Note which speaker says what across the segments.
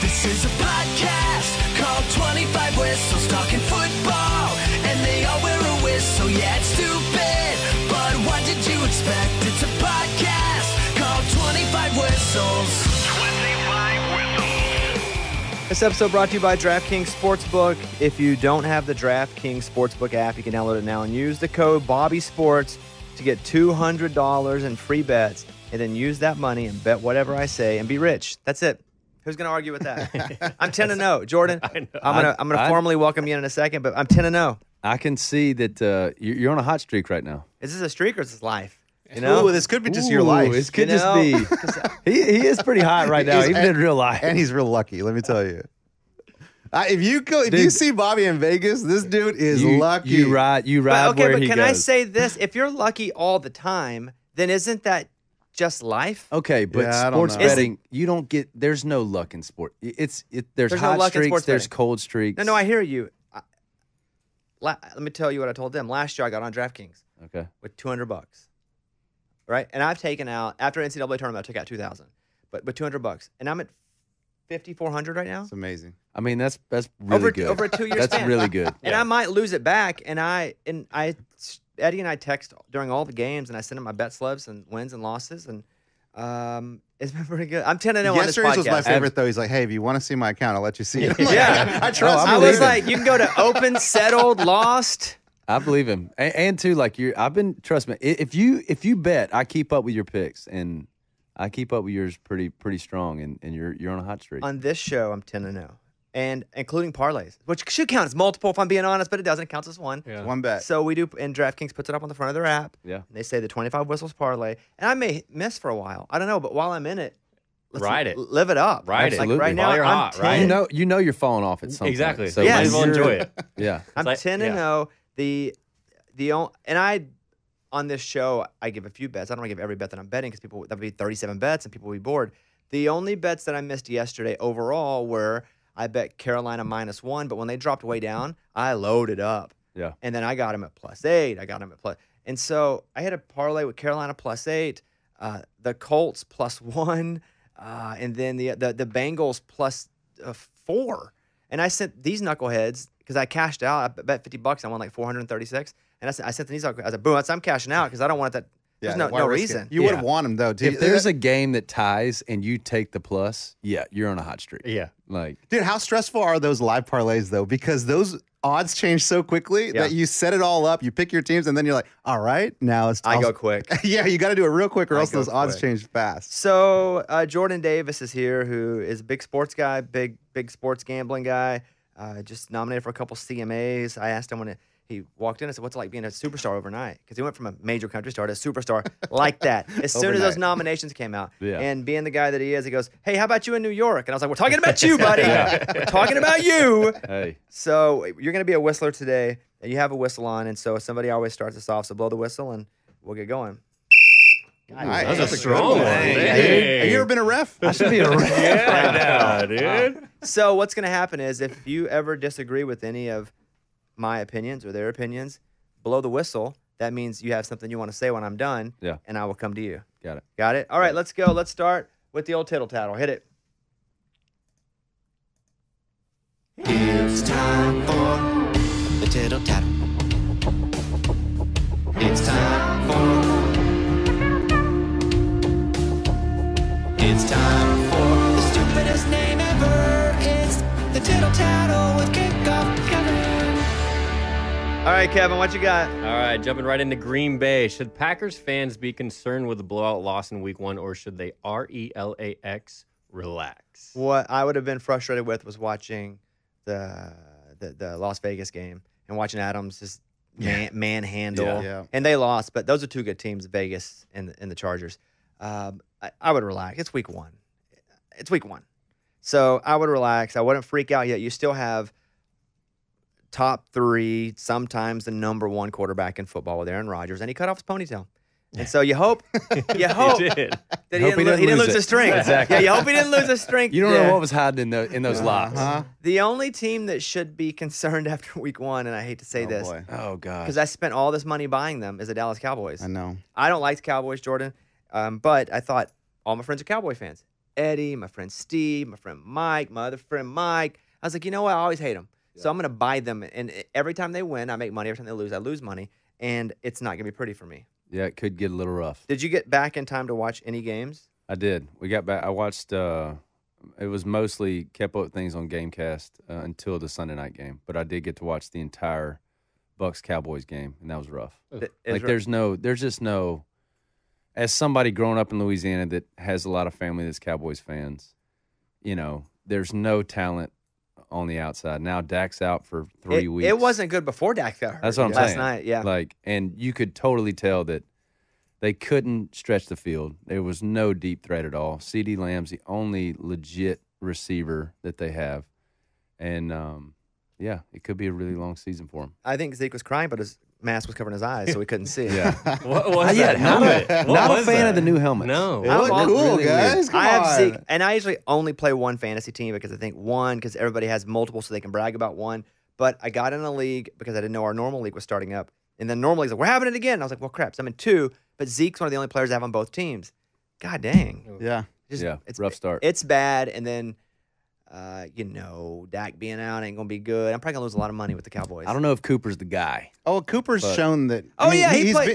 Speaker 1: This is a podcast called 25 Whistles, talking football, and they all wear a whistle. Yeah, it's stupid, but what did you expect? It's a podcast called 25 Whistles. 25 Whistles.
Speaker 2: This episode brought to you by DraftKings Sportsbook. If you don't have the DraftKings Sportsbook app, you can download it now and use the code BobbySports to get $200 in free bets, and then use that money and bet whatever I say and be rich. That's it. Who's going to argue with that? I'm 10-0. Jordan, I'm gonna formally welcome you in a second, but I'm 10-0.
Speaker 3: I can see that you're on a hot streak right now.
Speaker 2: Is this a streak or is this life? You know?
Speaker 4: Ooh, this could be just your life.
Speaker 3: This could just be. He is pretty hot right now, even in real life.
Speaker 4: And he's real lucky, let me tell you. If you see Bobby in Vegas, this dude is lucky.
Speaker 3: You ride where he goes.
Speaker 2: Can I say this? If you're lucky all the time, then isn't that just life?
Speaker 3: Okay, but sports betting, you don't get. There's no luck in sport. There's hot
Speaker 2: no luck in
Speaker 3: streaks.
Speaker 2: sports
Speaker 3: There's
Speaker 2: betting.
Speaker 3: cold streaks.
Speaker 2: No, I hear you. Let me tell you what I told them. Last year, I got on DraftKings with $200, right? And I've taken out after NCAA tournament, I took out $2,000, but with $200, and I'm at $5,400 right now.
Speaker 4: It's amazing.
Speaker 3: I mean, that's really good
Speaker 2: over a 2 year span.
Speaker 3: That's really good.
Speaker 2: And I might lose it back. And Eddie and I text during all the games, and I send him my bet slips and wins and losses, and it's been pretty good. I'm 10-0 on this podcast.
Speaker 4: Yesterday's was my favorite, though. He's like, hey, if you want to see my account, I'll let you see it.
Speaker 2: Yeah.
Speaker 4: I trust
Speaker 2: I was like, you can go to open, settled, lost.
Speaker 3: I believe him, and too, like trust me. If you bet, I keep up with your picks, and I keep up with yours pretty strong, and you're on a hot streak.
Speaker 2: On this show, I'm 10-0, and including parlays, which should count as multiple if I'm being honest, but it doesn't. It counts as one.
Speaker 4: Yeah. One bet.
Speaker 2: So we do, and DraftKings puts it up on the front of their app.
Speaker 3: Yeah.
Speaker 2: They say the 25 Whistles parlay, and I may miss for a while. I don't know, but while I'm in it, let's
Speaker 5: ride it.
Speaker 2: Live it up.
Speaker 5: Ride it.
Speaker 2: Like
Speaker 3: Absolutely.
Speaker 2: right now,
Speaker 5: While you're
Speaker 2: I'm
Speaker 5: hot,
Speaker 2: 10,
Speaker 5: right?
Speaker 3: You know you're falling off at some
Speaker 5: Exactly.
Speaker 3: point. So
Speaker 2: Yes.
Speaker 5: might as well enjoy it.
Speaker 3: Yeah.
Speaker 2: I'm
Speaker 5: like-
Speaker 2: 10-0. And I on this show I give a few bets. I don't want to give every bet that I'm betting because that would be 37 bets and people would be bored. The only bets that I missed yesterday overall were I bet Carolina -1, but when they dropped way down, I loaded up.
Speaker 3: Yeah.
Speaker 2: And then I got him at +8. I got him at plus. And so I had a parlay with Carolina +8, the Colts +1, and then the Bengals +4. And I sent these knuckleheads because I cashed out. I bet $50. I won like 436. And I sent these. I said, boom, I'm cashing out because I don't want that. There's no reason.
Speaker 4: You would have won him, though.
Speaker 3: If there's a game that ties and you take the plus, you're on a hot streak.
Speaker 5: Yeah.
Speaker 4: Dude, how stressful are those live parlays, though? Because those odds change so quickly that you set it all up, you pick your teams, and then you're like, all right, now it's
Speaker 2: I go quick.
Speaker 4: Yeah, you got to do it real quick or else
Speaker 2: go
Speaker 4: those odds
Speaker 2: quick.
Speaker 4: change fast.
Speaker 2: So Jordan Davis is here, who is a big sports guy, big sports gambling guy. Just nominated for a couple CMAs. I asked him when he walked in, I said, what's it like being a superstar overnight? Because he went from a major country star to a superstar like that. As soon as those nominations came out.
Speaker 3: Yeah.
Speaker 2: And being the guy that he is, he goes, hey, how about you in New York? And I was like, we're talking about you, buddy. We're talking about you.
Speaker 3: Hey.
Speaker 2: So you're going to be a whistler today, and you have a whistle on. And so somebody always starts us off. So blow the whistle, and we'll get going.
Speaker 4: Nice.
Speaker 5: That's a strong one.
Speaker 4: Hey. Have you ever been a ref?
Speaker 3: I should be a ref.
Speaker 5: Yeah, dude.
Speaker 2: So what's going to happen is if you ever disagree with any of my opinions or their opinions, blow the whistle. That means you have something you want to say when I'm done, and I will come to you.
Speaker 3: Got it.
Speaker 2: Got it? All right, let's go. Let's start with the old tittle tattle. Hit it.
Speaker 1: It's time for the tittle tattle. It's time for the stupidest name ever. It's the tittle tattle with Kickoff Kevin.
Speaker 2: All right, Kevin, what you got?
Speaker 5: All right, jumping right into Green Bay. Should Packers fans be concerned with the blowout loss in Week 1, or should they RELAX relax?
Speaker 2: What I would have been frustrated with was watching the Las Vegas game and watching Adams just manhandle.
Speaker 4: Yeah.
Speaker 2: And they lost, but those are two good teams, Vegas and the Chargers. I would relax. It's Week 1. It's Week 1. So I would relax. I wouldn't freak out yet. You still have top 3, sometimes the number 1 quarterback in football with Aaron Rodgers, and he cut off his ponytail. And so you hope that he didn't lose his strength.
Speaker 3: Exactly.
Speaker 2: Yeah, you hope he didn't lose his strength.
Speaker 3: You don't
Speaker 2: there.
Speaker 3: know what was hiding in those locks.
Speaker 2: The only team that should be concerned after Week 1, and I hate to say this,
Speaker 4: Boy.
Speaker 3: Oh, God.
Speaker 2: because I spent all this money buying them, is the Dallas Cowboys.
Speaker 4: I know.
Speaker 2: I don't like the Cowboys, Jordan, but I thought all my friends are Cowboy fans. Eddie, my friend Steve, my friend Mike, my other friend Mike. I was like, you know what? I always hate them. Yeah. So I'm going to buy them. And every time they win, I make money. Every time they lose, I lose money. And it's not going to be pretty for me.
Speaker 3: Yeah, it could get a little rough.
Speaker 2: Did you get back in time to watch any games?
Speaker 3: I did. We got back. I watched, it was mostly kept up with things on Gamecast until the Sunday night game. But I did get to watch the entire Bucs-Cowboys game, and that was rough. There's just no, as somebody growing up in Louisiana that has a lot of family that's Cowboys fans, there's no talent on the outside. Now Dak's out for 3 weeks.
Speaker 2: It wasn't good before Dak got hurt.
Speaker 3: That's what I'm
Speaker 2: last
Speaker 3: saying.
Speaker 2: Night, yeah.
Speaker 3: And you could totally tell that they couldn't stretch the field. There was no deep threat at all. CeeDee Lamb's the only legit receiver that they have. And, it could be a really long season for him.
Speaker 2: I think Zeke was crying, but his mask was covering his eyes, so we couldn't see.
Speaker 3: Yeah.
Speaker 5: What was that helmet?
Speaker 3: Not a fan of the new helmet.
Speaker 5: No.
Speaker 4: It looked cool, guys. Come
Speaker 2: I have
Speaker 4: on.
Speaker 2: Zeke, and I usually only play one fantasy team because I think because everybody has multiple, so they can brag about one. But I got in a league because I didn't know our normal league was starting up. And then normal league's like, we're having it again. And I was like, well, crap. So I'm in 2, but Zeke's one of the only players I have on both teams. God dang.
Speaker 4: Yeah.
Speaker 2: It's
Speaker 3: rough start.
Speaker 2: It's bad, and then Dak being out ain't gonna be good. I'm probably gonna lose a lot of money with the Cowboys.
Speaker 3: I don't know if Cooper's the guy.
Speaker 4: Oh, Cooper's shown that.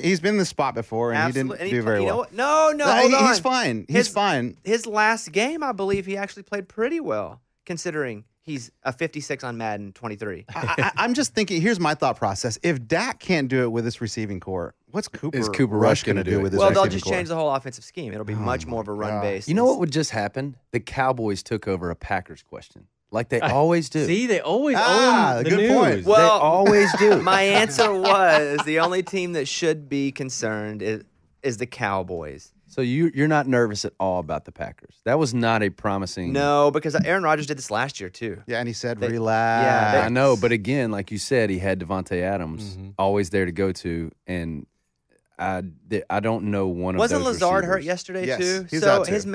Speaker 4: He's been in the spot before, and
Speaker 2: Absolutely.
Speaker 4: he didn't do very well.
Speaker 2: Know what? No, hold on.
Speaker 4: He's fine. He's fine.
Speaker 2: His last game, I believe, he actually played pretty well, considering he's a 56 on Madden 23.
Speaker 4: I'm just thinking. Here's my thought process: if Dak can't do it with this receiving core, what's Cooper
Speaker 3: Rush
Speaker 4: going to do with this?
Speaker 2: Well,
Speaker 4: receiving
Speaker 2: they'll just
Speaker 4: core?
Speaker 2: change the whole offensive scheme. It'll be much more of a run base.
Speaker 3: You know what would just happen? The Cowboys took over a Packers question, like they always do.
Speaker 5: See, they always own the
Speaker 4: good
Speaker 5: news.
Speaker 4: point.
Speaker 2: Well,
Speaker 3: they always do.
Speaker 2: My answer was the only team that should be concerned is the Cowboys.
Speaker 3: So you're not nervous at all about the Packers? That was not a promising.
Speaker 2: No, because Aaron Rodgers did this last year too.
Speaker 4: Yeah, and he said, "Relax."
Speaker 2: Yeah,
Speaker 3: I know, but again, like you said, he had Devontae Adams always there to go to, and I don't know one of those
Speaker 2: Wasn't Lazard hurt
Speaker 3: receivers.
Speaker 2: yesterday
Speaker 4: Yes,
Speaker 2: too?
Speaker 4: he's
Speaker 2: So
Speaker 4: out too.
Speaker 2: his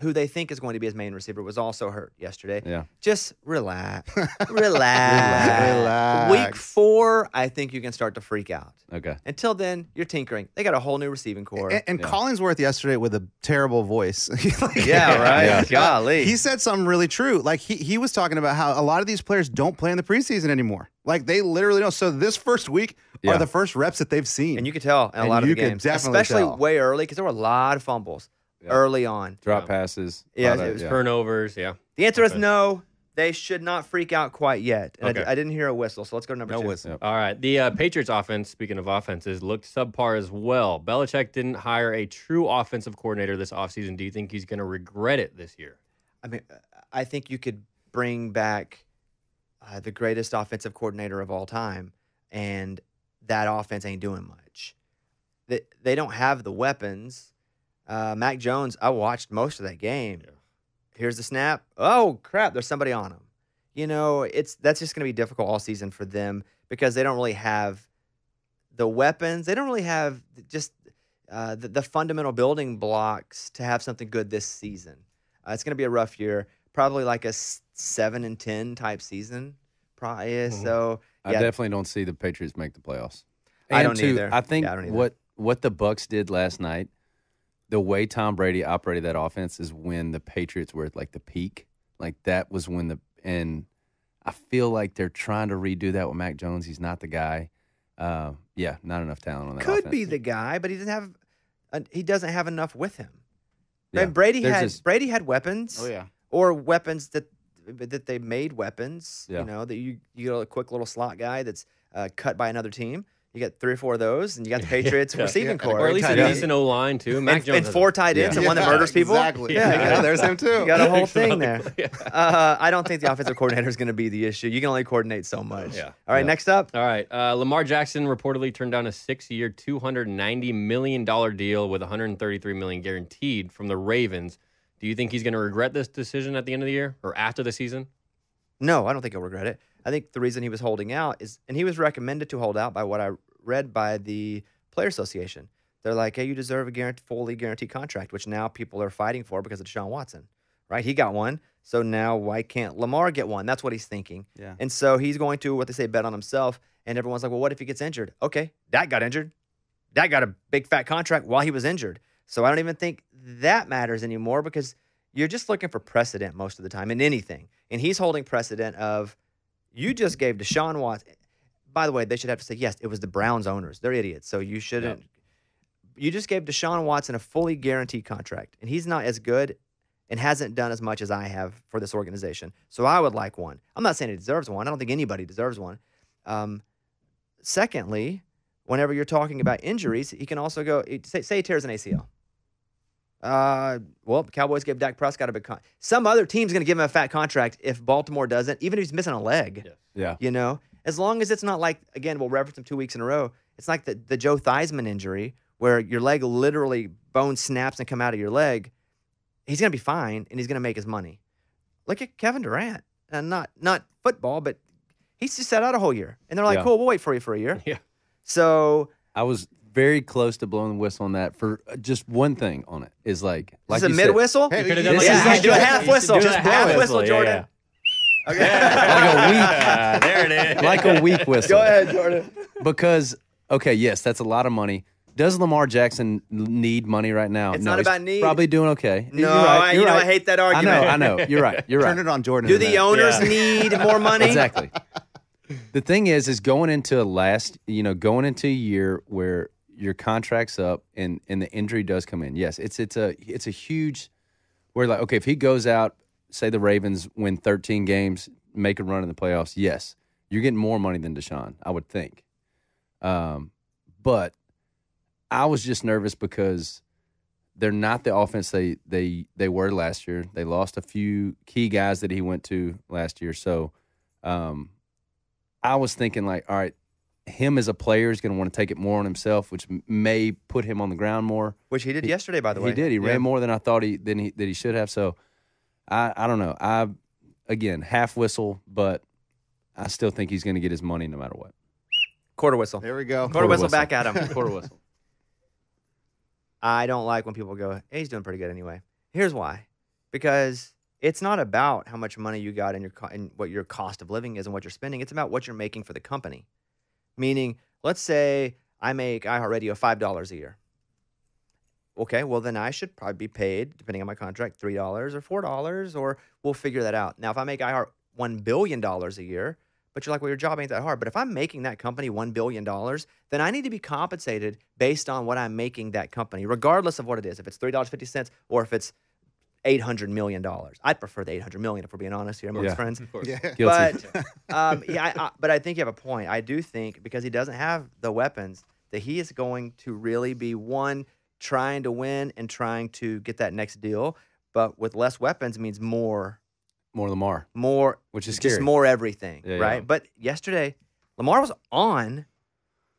Speaker 2: who they think is going to be his main receiver was also hurt yesterday.
Speaker 3: Yeah.
Speaker 2: Just relax. Relax. Week 4, I think you can start to freak out.
Speaker 3: Okay.
Speaker 2: Until then, you're tinkering. They got a whole new receiving core.
Speaker 4: And Collinsworth yesterday with a terrible voice.
Speaker 2: Yeah, right.
Speaker 3: Yeah.
Speaker 2: Golly.
Speaker 4: He said something really true. Like he was talking about how a lot of these players don't play in the preseason anymore. Like they literally don't. So this first week are the first reps that they've seen.
Speaker 2: And you could tell in a
Speaker 4: And
Speaker 2: lot of
Speaker 4: you
Speaker 2: the
Speaker 4: could
Speaker 2: games,
Speaker 4: definitely
Speaker 2: especially
Speaker 4: tell.
Speaker 2: way early, because there were a lot of fumbles early on.
Speaker 3: Drop passes.
Speaker 2: Yeah,
Speaker 3: lot of-
Speaker 2: it was
Speaker 5: Turnovers, yeah.
Speaker 2: The answer is no. They should not freak out quite yet. And
Speaker 5: Okay.
Speaker 2: I didn't hear a whistle, so let's go to number 2.
Speaker 4: No whistle.
Speaker 5: All right. The Patriots offense, speaking of offenses, looked subpar as well. Belichick didn't hire a true offensive coordinator this offseason. Do you think he's going to regret it this year?
Speaker 2: I mean, I think you could bring back the greatest offensive coordinator of all time, and that offense ain't doing much. They don't have the weapons. Mac Jones, I watched most of that game.
Speaker 5: Yeah.
Speaker 2: Here's the snap. Oh, crap, there's somebody on him. That's just going to be difficult all season for them because they don't really have the weapons. They don't really have just the fundamental building blocks to have something good this season. It's going to be a rough year, probably like a 7-10 type season. Probably. So
Speaker 3: I definitely don't see the Patriots make the playoffs.
Speaker 2: I
Speaker 3: And
Speaker 2: don't either.
Speaker 3: I think
Speaker 2: Yeah, I don't either.
Speaker 3: what the Bucs did last night, the way Tom Brady operated that offense is when the Patriots were at like the peak. Like that was when and I feel like they're trying to redo that with Mac Jones. He's not the guy. Not enough talent on that
Speaker 2: Could
Speaker 3: offense.
Speaker 2: be the guy, but he doesn't have enough with him.
Speaker 3: Yeah.
Speaker 2: And Brady
Speaker 3: There's
Speaker 2: had weapons.
Speaker 4: Oh yeah.
Speaker 2: Or weapons that they made weapons.
Speaker 3: Yeah.
Speaker 2: That you get a quick little slot guy that's cut by another team. You got 3 or 4 of those, and you got the Patriots receiving core.
Speaker 5: Or at least a
Speaker 4: tight end.
Speaker 5: decent O-line, too. Mac Jones
Speaker 2: and
Speaker 5: has
Speaker 2: 4 tight ends and one that murders people.
Speaker 4: Exactly.
Speaker 2: Yeah,
Speaker 4: There's him too.
Speaker 2: You got a whole thing there. I don't think the offensive coordinator is going to be the issue. You can only coordinate so much.
Speaker 5: Yeah.
Speaker 2: All right, next up.
Speaker 5: All right. Lamar Jackson reportedly turned down a 6-year, $290 million deal with $133 million guaranteed from the Ravens. Do you think he's going to regret this decision at the end of the year or after the season?
Speaker 2: No, I don't think he'll regret it. I think the reason he was holding out is, and he was recommended to hold out by what I read by the Player Association. They're like, hey, you deserve a fully guaranteed contract, which now people are fighting for because of Deshaun Watson, right? He got one. So now why can't Lamar get one? That's what he's thinking.
Speaker 4: Yeah.
Speaker 2: And so he's going to, what they say, bet on himself. And everyone's like, well, what if he gets injured? Okay, Dak got injured. Dak got a big fat contract while he was injured. So I don't even think that matters anymore because you're just looking for precedent most of the time in anything. And he's holding precedent of you just gave Deshaun Watson. By the way, they should have to say, yes, it was the Browns owners. They're idiots. So you shouldn't. Yep. You just gave Deshaun Watson a fully guaranteed contract, and he's not as good and hasn't done as much as I have for this organization. So I would like one. I'm not saying he deserves one. I don't think anybody deserves one. Secondly, whenever you're talking about injuries, he can also go, say he tears an ACL. Well, the Cowboys gave Dak Prescott a big contract. Some other team's going to give him a fat contract if Baltimore doesn't, even if he's missing a leg.
Speaker 3: Yeah.
Speaker 2: You know, as long as it's not like, again, we'll reference him 2 weeks in a row. It's like the Joe Theismann injury where your leg literally bone snaps and come out of your leg. He's going to be fine, and he's going to make his money. Look at Kevin Durant. And not football, but he's just sat out a whole year. And they're like, cool, we'll wait for you for a year.
Speaker 5: Yeah.
Speaker 2: So
Speaker 3: I was very close to blowing the whistle on that for just one thing on it. Is like
Speaker 2: this is a mid whistle?
Speaker 4: Hey,
Speaker 2: do a half whistle.
Speaker 5: Just
Speaker 2: half whistle, Jordan.
Speaker 5: Yeah.
Speaker 2: Okay.
Speaker 5: There it is.
Speaker 3: like a weak whistle.
Speaker 2: Go ahead, Jordan.
Speaker 3: Because, okay, yes, that's a lot of money. Does Lamar Jackson need money right now?
Speaker 2: It's
Speaker 3: no,
Speaker 2: not
Speaker 3: he's
Speaker 2: about need.
Speaker 3: Probably doing okay.
Speaker 2: No,
Speaker 3: You're right, you're right.
Speaker 2: I hate that argument.
Speaker 3: I know. You're right. You're right.
Speaker 4: Turn it on Jordan.
Speaker 2: Do the owners need more money?
Speaker 3: Exactly. The thing is going into a year where your contract's up and the injury does come in. Yes, it's a huge. We're like, okay, if he goes out, say the Ravens win 13 games, make a run in the playoffs. Yes, you're getting more money than Deshaun, I would think. But I was just nervous because they're not the offense they were last year. They lost a few key guys that he went to last year. So I was thinking like, all right, him as a player is going to want to take it more on himself, which may put him on the ground more.
Speaker 2: Which he did yesterday, by the way.
Speaker 3: He did. He ran more than I thought he should have. So I don't know. Again, half whistle, but I still think he's going to get his money no matter what.
Speaker 2: Quarter whistle.
Speaker 4: There we go.
Speaker 2: Quarter whistle back at him.
Speaker 3: Quarter whistle.
Speaker 2: I don't like when people go, hey, he's doing pretty good anyway. Here's why. Because it's not about how much money you got and what your cost of living is and what you're spending. It's about what you're making for the company. Meaning, let's say I make iHeartRadio $5 a year. Okay, well, then I should probably be paid, depending on my contract, $3 or $4, or we'll figure that out. Now, if I make iHeart $1 billion a year, but you're like, well, your job ain't that hard. But if I'm making that company $1 billion, then I need to be compensated based on what I'm making that company, regardless of what it is. If it's $3.50 or if it's $800 million. I'd prefer the $800 million, if we're being honest here amongst friends.
Speaker 5: Of course.
Speaker 4: Yeah.
Speaker 2: But, but I think you have a point. I do think because he doesn't have the weapons that he is going to really be one trying to win and trying to get that next deal. But with less weapons means more
Speaker 3: Lamar.
Speaker 2: More,
Speaker 3: which is
Speaker 2: just
Speaker 3: scary.
Speaker 2: more everything,
Speaker 3: Yeah,
Speaker 2: right?
Speaker 3: yeah.
Speaker 2: But yesterday, Lamar was on,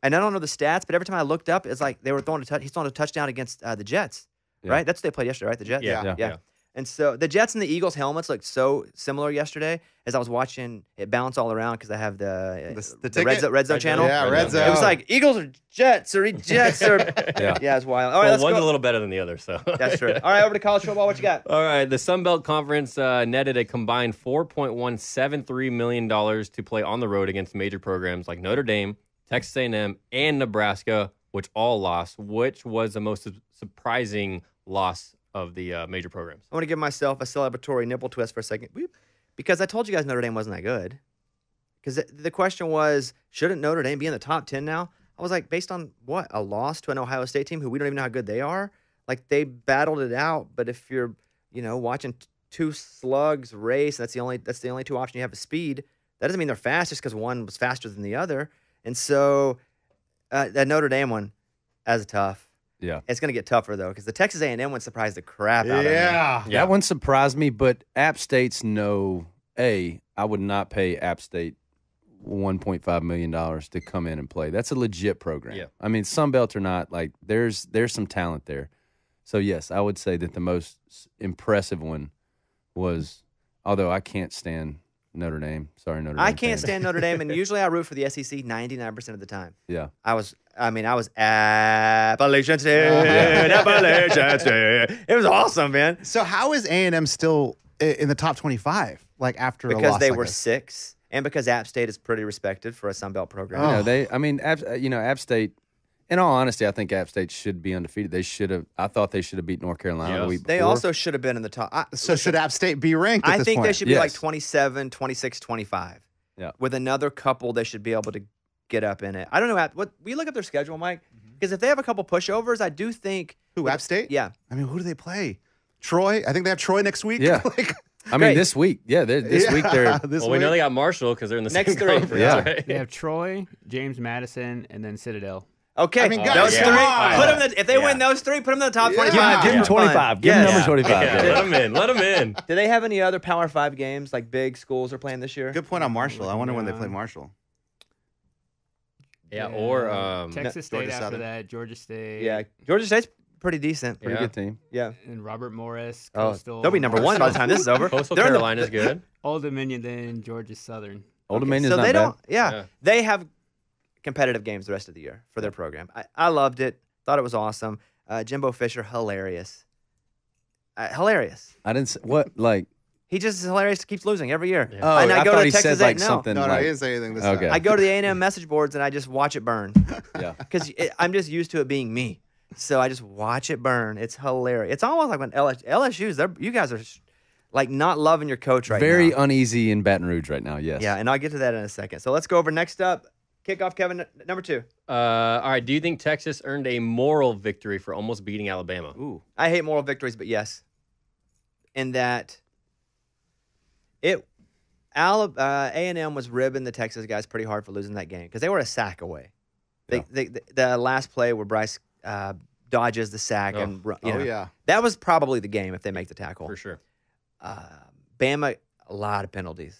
Speaker 2: and I don't know the stats, but every time I looked up, it's like they were he's throwing a touchdown against the Jets,
Speaker 3: Yeah.
Speaker 2: right? That's what they played yesterday, right? The Jets?
Speaker 5: Yeah.
Speaker 2: And so the Jets and the Eagles helmets looked so similar yesterday as I was watching it bounce all around because I have the Red Zone channel.
Speaker 4: Yeah, Red Zone.
Speaker 2: It was like Eagles or Jets or Jets or yeah, it's wild. All right,
Speaker 5: Well,
Speaker 2: let's
Speaker 5: one's
Speaker 2: go.
Speaker 5: a little better than the other, so.
Speaker 2: That's true. All right, over to college football. What you got?
Speaker 5: All right, the Sun Belt Conference netted a combined $4.173 million to play on the road against major programs like Notre Dame, Texas A&M, and Nebraska, which all lost. Which was the most surprising loss of the major programs?
Speaker 2: I want to give myself a celebratory nipple twist for a second. Boop. Because I told you guys Notre Dame wasn't that good. Because the question was, shouldn't Notre Dame be in the top 10 now? I was like, based on what? A loss to an Ohio State team who we don't even know how good they are? Like, they battled it out, but if you're, watching two slugs race, that's the only two options you have is speed. That doesn't mean they're fast just because one was faster than the other. And so that Notre Dame one, as tough.
Speaker 3: Yeah.
Speaker 2: It's going to get tougher, though, because the Texas A&M one surprised the crap out of me.
Speaker 4: Yeah.
Speaker 3: That one surprised me, but App State's I would not pay App State $1.5 million to come in and play. That's a legit program.
Speaker 5: Yeah.
Speaker 3: I mean, Sun Belt or not, like there's some talent there. So, yes, I would say that the most impressive one was, although I can't stand Notre Dame. Sorry, Notre Dame.
Speaker 2: I can't
Speaker 3: fans.
Speaker 2: stand Notre Dame, and usually I root for the SEC 99% of the time.
Speaker 3: Yeah.
Speaker 2: I was Appalachian State, Appalachian State. It was awesome, man.
Speaker 4: So how is A&M still in the top 25? Like after a
Speaker 2: Because
Speaker 4: loss
Speaker 2: they
Speaker 4: like
Speaker 2: were
Speaker 4: this?
Speaker 2: 6, and because App State is pretty respected for a Sun Belt program.
Speaker 3: App State, In all honesty, I think App State should be undefeated. They should have. I thought they should have beat North Carolina the week before.
Speaker 2: They also should have been in the top.
Speaker 4: So should App State be ranked at
Speaker 2: I
Speaker 4: this
Speaker 2: think
Speaker 4: point?
Speaker 2: they should be like 27, 26, 25.
Speaker 3: Yeah.
Speaker 2: With another couple, they should be able to get up in it. I don't know. What we look at their schedule, Mike, because if they have a couple pushovers, I do think.
Speaker 4: Who, App State?
Speaker 2: Yeah.
Speaker 4: I mean, who do they play? Troy? I think they have Troy next week.
Speaker 3: Yeah. I mean, this week. Yeah, this week they're.
Speaker 5: We know they got Marshall because they're in the
Speaker 2: Next
Speaker 5: same
Speaker 2: three.
Speaker 5: conference.
Speaker 3: Yeah.
Speaker 5: Right?
Speaker 6: They have Troy, James Madison, and then Citadel.
Speaker 2: Okay,
Speaker 4: I mean, guys,
Speaker 2: those
Speaker 4: come
Speaker 2: three.
Speaker 4: on.
Speaker 2: Put them. If they win those three, put them in the top 25.
Speaker 3: Give them
Speaker 2: Just for fun.
Speaker 3: 25. Give them number 25.
Speaker 5: Yeah, let them in. Let them in.
Speaker 2: Do they have any other Power 5 games like big schools are playing this year?
Speaker 4: Good point on Marshall. I wonder when they play Marshall.
Speaker 5: Yeah, or
Speaker 6: Texas State
Speaker 4: Georgia
Speaker 6: after
Speaker 4: Southern.
Speaker 6: that, Georgia State.
Speaker 2: Yeah, Georgia State's pretty decent.
Speaker 3: Pretty good team.
Speaker 2: Yeah.
Speaker 6: And Robert Morris,
Speaker 2: Oh,
Speaker 6: Coastal.
Speaker 2: they'll be number 1 by the time this is over.
Speaker 5: Coastal
Speaker 2: They're in the-
Speaker 5: Carolina's good.
Speaker 6: Old Dominion, then Georgia Southern.
Speaker 3: Old
Speaker 2: Okay,
Speaker 3: Dominion's
Speaker 2: so
Speaker 3: not
Speaker 2: they
Speaker 3: bad.
Speaker 2: don't. Yeah,
Speaker 5: Yeah.
Speaker 2: they have competitive games the rest of the year for their program. I loved it. Thought it was awesome. Jimbo Fisher, hilarious. Hilarious.
Speaker 3: I didn't. What like?
Speaker 2: He just is hilarious. Keeps losing every year.
Speaker 3: Oh,
Speaker 2: and
Speaker 3: I
Speaker 2: go
Speaker 3: thought
Speaker 2: to
Speaker 3: he
Speaker 2: Texas
Speaker 3: said like
Speaker 2: A&M.
Speaker 3: something.
Speaker 4: No,
Speaker 3: like,
Speaker 4: he didn't say anything this
Speaker 3: Okay.
Speaker 4: time.
Speaker 2: I go to the A&M message boards and I just watch it burn
Speaker 3: Yeah.
Speaker 2: because I'm just used to it being me. So I just watch it burn. It's hilarious. It's almost like when LSU's. You guys are like not loving your coach right
Speaker 3: Very
Speaker 2: now.
Speaker 3: uneasy in Baton Rouge right now. Yes.
Speaker 2: Yeah, and I'll get to that in a second. So let's go over next up. Kickoff Kevin, number 2.
Speaker 5: All right. Do you think Texas earned a moral victory for almost beating Alabama?
Speaker 2: Ooh, I hate moral victories, but yes, in that A&M was ribbing the Texas guys pretty hard for losing that game because they were a sack away. The last play where Bryce dodges the sack and that was probably the game if they make the tackle
Speaker 5: For sure.
Speaker 2: Bama, a lot of penalties.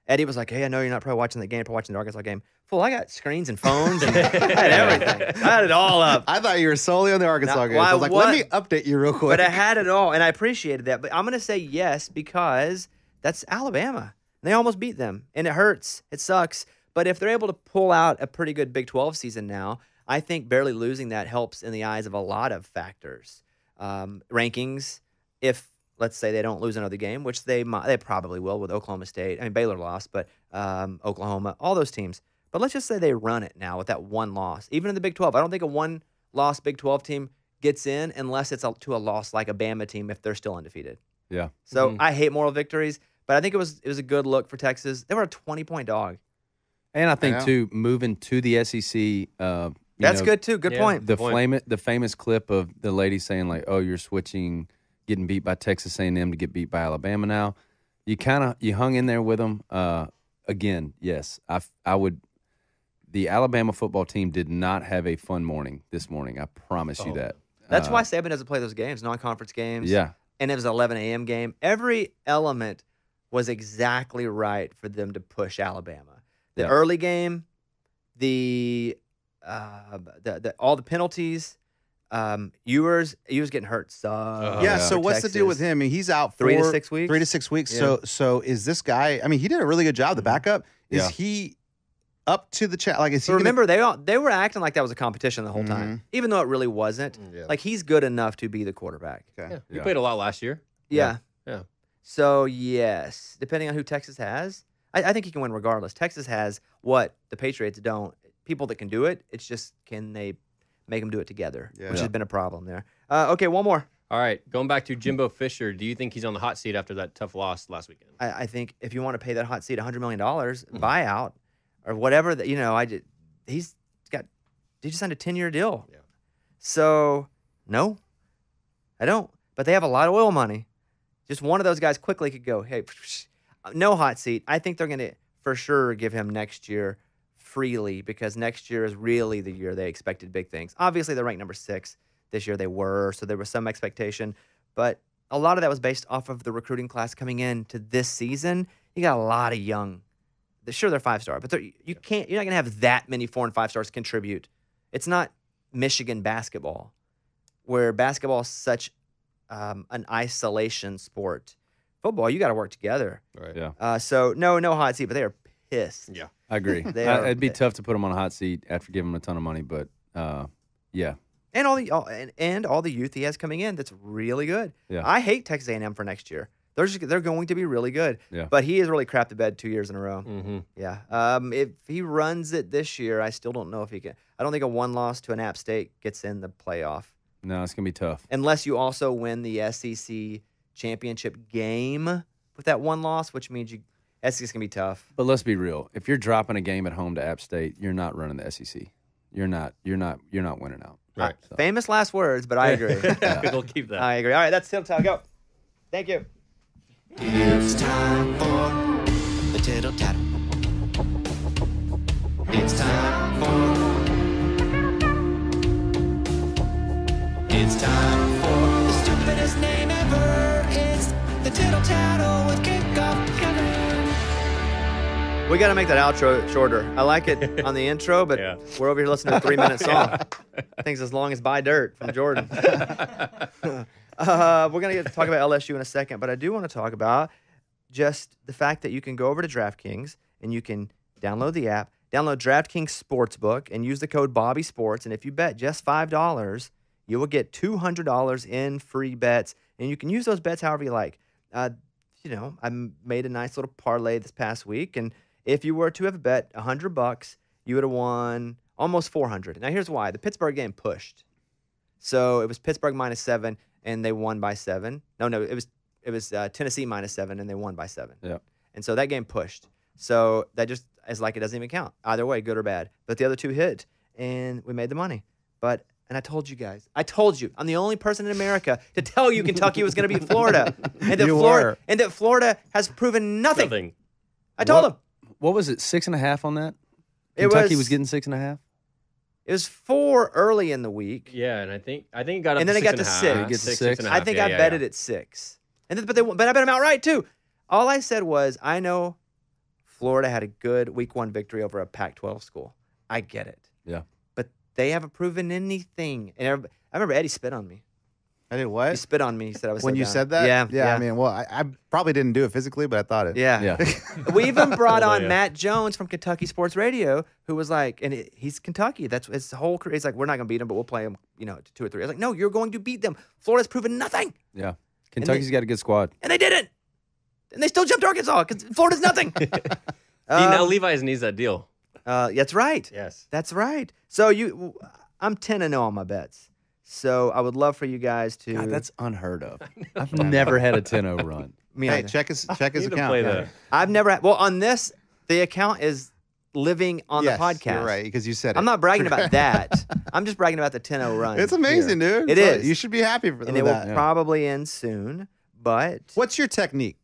Speaker 2: Eddie was like, "Hey, I know you're not probably watching the game, probably watching the Arkansas game. Fool, I got screens and phones and I had everything. I had it all up.
Speaker 4: I thought you were solely on the Arkansas game.
Speaker 2: why-
Speaker 4: I was like,
Speaker 2: what?
Speaker 4: let me update you real quick.
Speaker 2: But I had it all, and I appreciated that. But I'm going to say yes because that's Alabama. They almost beat them, and it hurts. It sucks. But if they're able to pull out a pretty good Big 12 season now, I think barely losing that helps in the eyes of a lot of factors. Rankings, if let's say they don't lose another game, which they probably will with Oklahoma State. I mean, Baylor lost, but Oklahoma, all those teams. But let's just say they run it now with that one loss. Even in the Big 12, I don't think a one-loss Big 12 team gets in unless it's to a loss like a Bama team if they're still undefeated.
Speaker 3: Yeah.
Speaker 2: So I hate moral victories, but I think it was a good look for Texas. They were a 20-point dog.
Speaker 3: And I think too, moving to the SEC.
Speaker 2: That's good too. Good point.
Speaker 3: The famous clip of the lady saying like, "Oh, you're switching, getting beat by Texas A&M to get beat by Alabama now." You hung in there with them. Again, yes, I would. The Alabama football team did not have a fun morning this morning. I promise you that.
Speaker 2: That's why Saban doesn't play those games, non-conference games.
Speaker 3: Yeah.
Speaker 2: And it was an 11 a.m. game. Every element was exactly right for them to push Alabama. The early game, all the penalties. Ewers getting hurt.
Speaker 4: So what's the deal with him? I mean, he's out
Speaker 2: 3 to 6 weeks.
Speaker 4: 3 to 6 weeks.
Speaker 2: Yeah.
Speaker 4: So is this guy? I mean, he did a really good job. The backup is he up to the chat? Like, is he?
Speaker 2: But remember, they were acting like that was a competition the whole time, even though it really wasn't. Like he's good enough to be the quarterback.
Speaker 4: Okay.
Speaker 5: He played a lot last year.
Speaker 2: Yeah.
Speaker 5: Yeah.
Speaker 2: So yes, depending on who Texas has, I think he can win regardless. Texas has what the Patriots don't. People that can do it. It's just can they make them do it together, which has been a problem there. Okay, one more.
Speaker 5: All right, going back to Jimbo Fisher, do you think he's on the hot seat after that tough loss last weekend?
Speaker 2: I think if you want to pay that hot seat $100 million buyout or whatever that he just signed a 10-year deal.
Speaker 5: Yeah.
Speaker 2: So no, I don't. But they have a lot of oil money. Just one of those guys quickly could go, hey, no hot seat. I think they're going to for sure give him next year freely because next year is really the year they expected big things. Obviously, they're ranked number 6. This year they were, so there was some expectation. But a lot of that was based off of the recruiting class coming into this season. You got a lot of young. Sure, they're 5-star, but you're not going to have that many 4 and 5 stars contribute. It's not Michigan basketball, where basketball is such an isolation sport. Football, you got to work together.
Speaker 5: Right.
Speaker 3: Yeah.
Speaker 2: So no hot seat, but they are pissed.
Speaker 5: Yeah.
Speaker 3: I agree. It'd be tough to put him on a hot seat after giving him a ton of money, but yeah.
Speaker 2: And all the youth he has coming in, that's really good.
Speaker 3: Yeah.
Speaker 2: I hate Texas A&M for next year. They're going to be really good.
Speaker 3: Yeah.
Speaker 2: But he has really crapped the bed 2 years in a row.
Speaker 5: Mm-hmm.
Speaker 2: Yeah. If he runs it this year, I still don't know if he can. I don't think a one loss to an App State gets in the playoff.
Speaker 3: No, it's gonna be tough.
Speaker 2: Unless you also win the SEC championship game with that one loss, which means SEC's gonna be tough.
Speaker 3: But let's be real. If you're dropping a game at home to App State, you're not running the SEC. You're not winning out.
Speaker 5: Right.
Speaker 3: So.
Speaker 2: Famous last words, but I agree.
Speaker 5: We'll keep that.
Speaker 2: I agree. All right, that's Tittle Tattle. Go. Thank you.
Speaker 1: It's time for the Tittle Tattle. It's time for the stupidest name ever. It's the Tittle Tattle with Kickoff Kevin.
Speaker 2: We got to make that outro shorter. I like it on the intro, but
Speaker 5: Yeah.
Speaker 2: we're over here listening to a 3-minute song. I think it's as long as Buy Dirt from Jordan. We're going to talk about LSU in a second, but I do want to talk about just the fact that you can go over to DraftKings and you can download the app, download DraftKings Sportsbook, and use the code BobbySports. And if you bet just $5, you will get $200 in free bets, and you can use those bets however you like. I made a nice little parlay this past week, and if you were to have bet $100, you would have won almost $400. Now here's why: the Pittsburgh game pushed, so it was Pittsburgh -7, and they won by 7. No, it was Tennessee -7, and they won by 7.
Speaker 3: Yeah.
Speaker 2: And so that game pushed. So that just is like it doesn't even count either way, good or bad. But the other two hit, and we made the money. And I told you guys, I'm the only person in America to tell you Kentucky was going to beat Florida, and that Florida has proven nothing. I told them.
Speaker 3: What was it? 6.5 on that?
Speaker 2: It
Speaker 3: Kentucky was getting 6.5.
Speaker 2: It was 4 early in the week.
Speaker 5: Yeah, and I think it got up
Speaker 2: And then
Speaker 5: to
Speaker 2: it got to
Speaker 5: 6.5.
Speaker 2: 6.
Speaker 3: It gets to
Speaker 5: 6,
Speaker 3: 6.
Speaker 2: I think I bet it at 6. But I bet them outright too. All I said was, I know Florida had a good week 1 victory over a Pac-12 school. I get it.
Speaker 3: Yeah.
Speaker 2: But they haven't proven anything. And I remember Eddie spit on me.
Speaker 4: I did
Speaker 2: He
Speaker 4: what?
Speaker 2: spit on me. He said I was
Speaker 4: When
Speaker 2: so
Speaker 4: you
Speaker 2: dumb.
Speaker 4: said that?
Speaker 2: Yeah.
Speaker 4: I mean, well, I probably didn't do it physically, but I thought it.
Speaker 2: Yeah.
Speaker 3: Yeah.
Speaker 2: We even brought on
Speaker 5: Yeah.
Speaker 2: Matt Jones from Kentucky Sports Radio, who was like, he's Kentucky. That's his whole career. He's like, we're not going to beat them, but we'll play them, 2 or 3. I was like, no, you're going to beat them. Florida's proven nothing.
Speaker 3: Yeah. Kentucky's got a good squad.
Speaker 2: And they didn't. And they still jumped Arkansas because Florida's nothing.
Speaker 5: See, now Levi's needs that deal.
Speaker 2: That's right.
Speaker 5: Yes.
Speaker 2: That's right. So I'm 10-0 on my bets. So I would love for you guys to.
Speaker 3: God, that's unheard of. I've never had a 10-0 run.
Speaker 2: Me
Speaker 4: Hey,
Speaker 2: either.
Speaker 4: check his
Speaker 5: Need to
Speaker 4: account.
Speaker 5: play
Speaker 4: Yeah.
Speaker 5: that.
Speaker 2: I've never had. Well, on this, the account is living on
Speaker 4: Yes,
Speaker 2: the podcast.
Speaker 4: You're right, because you said it.
Speaker 2: I'm not bragging about that. I'm just bragging about the 10-0 run.
Speaker 4: It's amazing,
Speaker 2: here.
Speaker 4: dude.
Speaker 2: It is.
Speaker 4: You should be happy for
Speaker 2: And
Speaker 4: that.
Speaker 2: it will probably end soon. But
Speaker 4: What's your technique?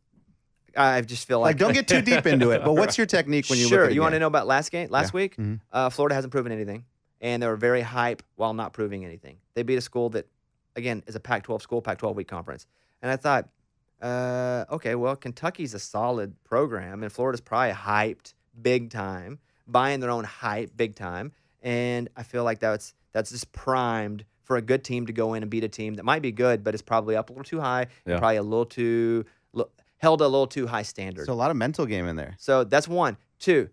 Speaker 2: I just feel
Speaker 4: Like, don't get too deep into it, but what's your technique when you
Speaker 2: sure.
Speaker 4: look at
Speaker 2: You want to
Speaker 4: to
Speaker 2: know about last week?
Speaker 4: Mhm.
Speaker 2: Florida hasn't proven anything, and they were very hype while not proving anything. They beat a school that, again, is a Pac-12 school, Pac-12 week conference. And I thought, okay, well, Kentucky's a solid program, and Florida's probably hyped big time, buying their own hype big time. And I feel like that's just primed for a good team to go in and beat a team that might be good, but is probably up a little too high,
Speaker 3: Yeah.
Speaker 2: probably a little too held a little too high standard.
Speaker 4: So a lot of mental game in there.
Speaker 2: So that's 1. 2,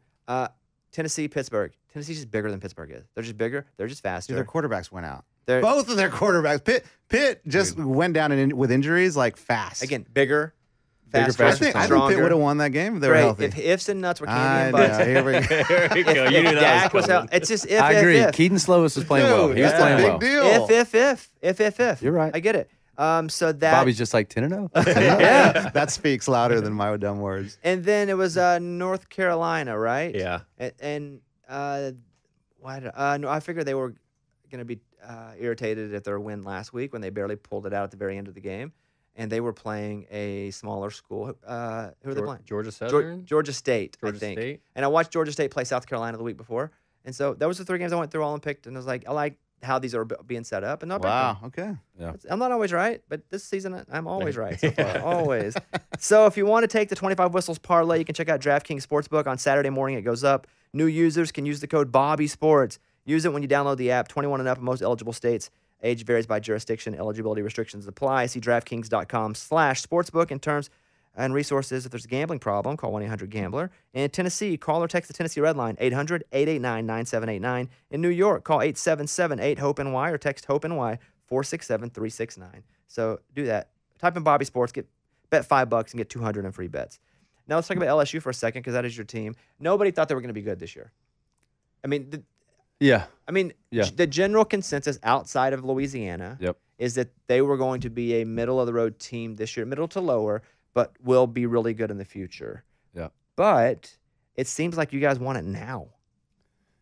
Speaker 2: Tennessee, Pittsburgh. Tennessee's just bigger than Pittsburgh is. They're just bigger. They're just faster.
Speaker 4: Dude, their quarterbacks went out.
Speaker 2: They're
Speaker 4: Both of their quarterbacks. Pitt just went down with injuries like fast.
Speaker 2: again bigger,
Speaker 3: Bigger,
Speaker 2: faster,
Speaker 4: I
Speaker 3: faster,
Speaker 4: think
Speaker 2: stronger.
Speaker 4: Pitt would have won that game if they were
Speaker 2: Great.
Speaker 4: healthy.
Speaker 2: If ifs and nuts were
Speaker 4: I
Speaker 2: candy
Speaker 4: know.
Speaker 2: and butter.
Speaker 4: Here we go.
Speaker 5: There you go. You knew
Speaker 2: If
Speaker 5: that
Speaker 2: Dak was
Speaker 5: was
Speaker 2: out,
Speaker 5: coming.
Speaker 2: it's just if,
Speaker 3: I agree.
Speaker 2: if.
Speaker 3: Keaton Slovis was playing well.
Speaker 4: Dude,
Speaker 3: He was
Speaker 4: that's
Speaker 3: playing
Speaker 4: a big
Speaker 3: well.
Speaker 4: deal.
Speaker 2: If.
Speaker 3: You're right.
Speaker 2: I get it. So that.
Speaker 3: Bobby's just like 10-0.
Speaker 2: Yeah.
Speaker 4: That speaks louder than my dumb words.
Speaker 2: And then it was North Carolina, right?
Speaker 5: Yeah.
Speaker 2: And why did no? I figured they were going to be irritated at their win last week when they barely pulled it out at the very end of the game, and they were playing a smaller school. Who are they playing?
Speaker 5: Georgia Southern?
Speaker 2: Georgia State,
Speaker 5: Georgia
Speaker 2: I think.
Speaker 5: State?
Speaker 2: And I watched Georgia State play South Carolina the week before, and so that was the 3 games I went through all and picked, and I was like, I like how these are being set up, and not
Speaker 4: Wow. Okay.
Speaker 2: I'm not always right, but this season I'm always right so far. Always. So if you want to take the 25 whistles parlay, you can check out DraftKings Sportsbook on Saturday morning. It goes up. New users can use the code BobbySports. Use it when you download the app. 21 and up in most eligible states. Age varies by jurisdiction. Eligibility restrictions apply. See DraftKings.com/sportsbook in terms and resources. If there's a gambling problem, call 1-800-GAMBLER. In Tennessee, call or text the Tennessee Red Line, 800-889-9789. In New York, call 877-8-HOPE-NY or text HOPE-NY 467-369. So do that. Type in Bobby Sports. Get Bet $5 and get 200 in free bets. Now let's talk about LSU for a second because that is your team. Nobody thought they were going to be good this year. I mean, the general consensus outside of Louisiana is that they were going to be a middle-of-the-road team this year, middle to lower, but will be really good in the future.
Speaker 3: Yeah.
Speaker 2: But it seems like you guys want it now.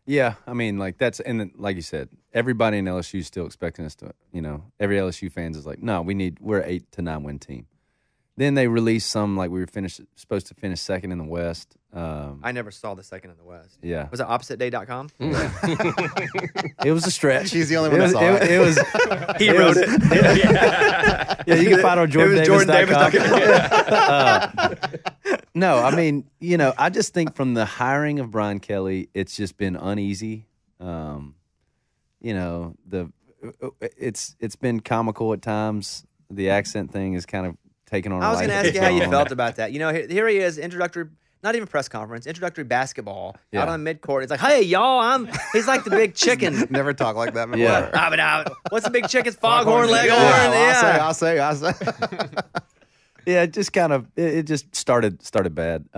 Speaker 3: Yeah, I mean, like and then, like you said, everybody in LSU is still expecting us to, every LSU fans is like, no, we're an 8 to 9 win team. Then they released some like we were supposed to finish second in the West.
Speaker 2: I never saw the second in the West.
Speaker 3: Yeah.
Speaker 2: Was it oppositeday.com?
Speaker 3: It was a stretch.
Speaker 4: He's the only one that saw it.
Speaker 3: It was.
Speaker 2: He wrote it.
Speaker 3: Yeah, you can find it on JordanDavis.com. No, I mean, I just think from the hiring of Brian Kelly, it's just been uneasy. It's been comical at times. The accent thing is kind of taken on.
Speaker 2: I was going to ask you how you felt about that. Here he is, introductory, not even press conference, introductory basketball out on midcourt. It's like, hey, y'all, he's like the big chicken.
Speaker 4: Never talk like that before.
Speaker 3: Yeah.
Speaker 2: What's the big chicken's foghorn leghorn?
Speaker 4: Yeah, I'll say.
Speaker 3: Yeah, it just kind of it just started bad.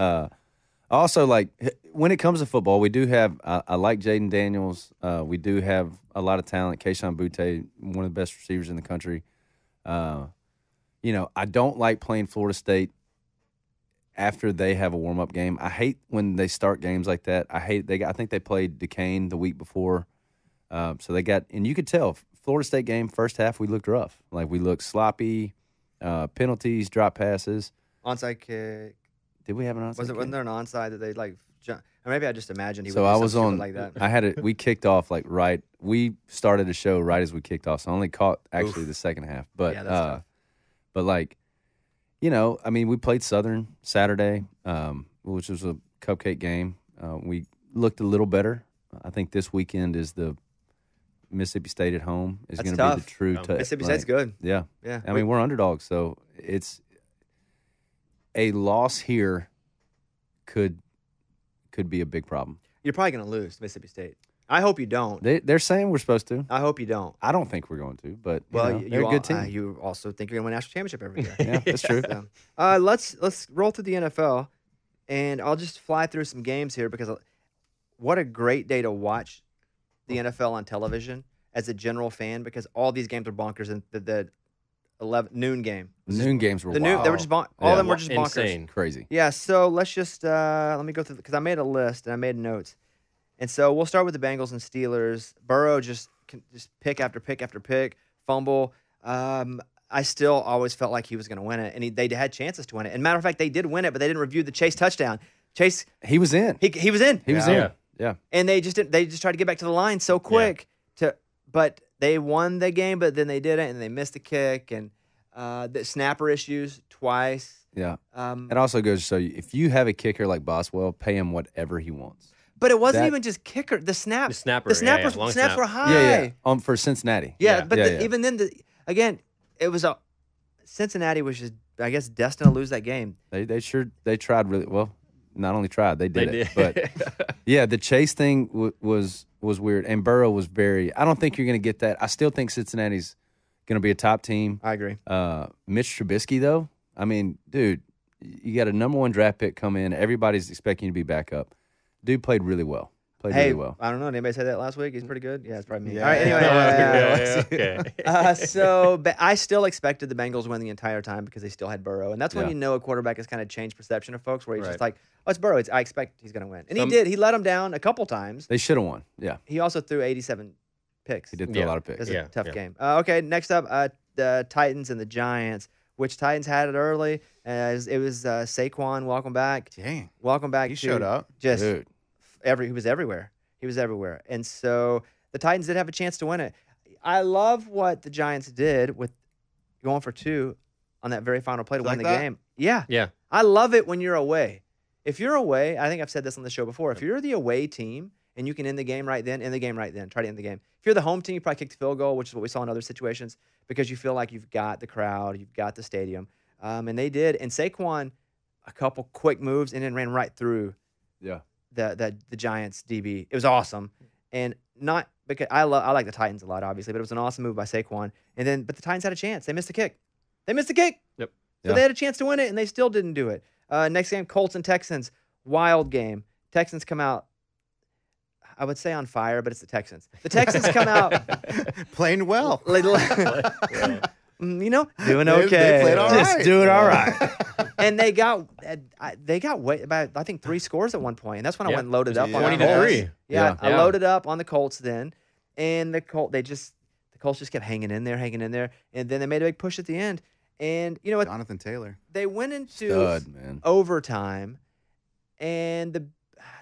Speaker 3: Also, like when it comes to football, we do have I like Jaden Daniels. We do have a lot of talent. Kayshon Boutte, one of the best receivers in the country. I don't like playing Florida State after they have a warm-up game. I hate when they start games like that. I think they played Duquesne the week before. So they got – and you could tell, Florida State game, first half, we looked rough. Like, we looked sloppy, penalties, drop passes.
Speaker 2: Onside kick.
Speaker 3: Did we have an onside kick?
Speaker 2: Wasn't there an onside that they, like – or maybe I just imagined he would
Speaker 3: so
Speaker 2: do
Speaker 3: I was
Speaker 2: something
Speaker 3: on
Speaker 2: like that.
Speaker 3: We kicked off like right. We started the show right as we kicked off, so I only caught actually the second half. But
Speaker 2: yeah, that's tough.
Speaker 3: But like, I mean, we played Southern Saturday, which was a cupcake game. We looked a little better. I think this weekend is the Mississippi State at home is going to be the true test.
Speaker 2: Mississippi State's good.
Speaker 3: Yeah. I mean, we're underdogs, so it's a loss here could be a big problem.
Speaker 2: You're probably going to lose to Mississippi State. I hope you don't.
Speaker 3: They're saying we're supposed to.
Speaker 2: I hope you don't.
Speaker 3: I don't think we're going to, but they're a good team.
Speaker 2: You also think you're going to win a national championship every year.
Speaker 3: Yeah, that's true.
Speaker 2: So, let's roll to the NFL, and I'll just fly through some games here because what a great day to watch the NFL on television as a general fan because all these games are bonkers. And the 11 noon game.
Speaker 3: The noon games were wild.
Speaker 2: They were just all of them were just bonkers.
Speaker 5: Insane.
Speaker 3: Crazy.
Speaker 2: Yeah, so let's just let me go through because I made a list and I made notes. And so we'll start with the Bengals and Steelers. Burrow just pick after pick after pick, fumble. I still always felt like he was going to win it, and they had chances to win it. And matter of fact, they did win it, but they didn't review the Chase touchdown. Chase,
Speaker 3: he was in.
Speaker 2: He was in.
Speaker 3: He was in. Yeah.
Speaker 2: And they just tried to get back to the line so quick but they won the game, but then they didn't, and they missed the kick and the snapper issues twice.
Speaker 3: Yeah. It also goes to show you if you have a kicker like Boswell, pay him whatever he wants.
Speaker 2: But it wasn't even just kicker. The snaps
Speaker 5: snaps
Speaker 2: were high.
Speaker 3: Yeah. For Cincinnati.
Speaker 2: Yeah, but even then, again, it was Cincinnati was just, I guess, destined to lose that game.
Speaker 3: They tried really well. Not only tried, they did it. But yeah, the Chase thing was weird, and Burrow was very. I don't think you're going to get that. I still think Cincinnati's going to be a top team.
Speaker 2: I agree.
Speaker 3: Mitch Trubisky, though, I mean, dude, you got a number 1 draft pick come in. Everybody's expecting you to be back up. Dude played really well. Really well.
Speaker 2: I don't know. Did anybody say that last week? He's pretty good. Yeah, it's probably me.
Speaker 4: Yeah.
Speaker 2: All right. Anyway,
Speaker 5: Okay.
Speaker 2: so but I still expected the Bengals to win the entire time because they still had Burrow, and that's when you know a quarterback has kind of changed perception of folks, where he's just like, "Oh, it's Burrow. I expect he's going to win," and he did. He let them down a couple times.
Speaker 3: They should have won. Yeah.
Speaker 2: He also threw 87 picks.
Speaker 3: He did throw a lot of picks.
Speaker 2: It was a tough game. Okay, next up, the Titans and the Giants. Which Titans had it early? It was Saquon. Welcome back.
Speaker 4: Dang.
Speaker 2: Welcome back.
Speaker 4: He showed up.
Speaker 2: Just
Speaker 3: Dude.
Speaker 2: He was everywhere. He was everywhere. And so the Titans did have a chance to win it. I love what the Giants did with going for 2 on that very final play to win the game. Yeah.
Speaker 5: Yeah.
Speaker 2: I love it when you're away. If you're away, I think I've said this on the show before. If you're the away team and you can end the game right then, end the game right then. Try to end the game. If you're the home team, you probably kick the field goal, which is what we saw in other situations, because you feel like you've got the crowd, you've got the stadium. And they did. And Saquon, a couple quick moves and then ran right through the Giants DB. It was awesome. And not because I like the Titans a lot, obviously, but it was an awesome move by Saquon. But the Titans had a chance. They missed the kick.
Speaker 5: Yep.
Speaker 2: So they had a chance to win it, and they still didn't do it. Next game, Colts and Texans. Wild game. Texans come out, I would say on fire, but it's the Texans. The Texans come out.
Speaker 4: Playing well.
Speaker 2: Doing okay.
Speaker 4: They played all right.
Speaker 2: Just doing all right. And they got about, I think, 3 scores at one point. And that's when I went and loaded up on
Speaker 5: 20-3.
Speaker 2: Yeah, I loaded up on the Colts then. And the Colts just kept hanging in there. And then they made a big push at the end. And you know what?
Speaker 4: Jonathan Taylor.
Speaker 2: They went into overtime. And the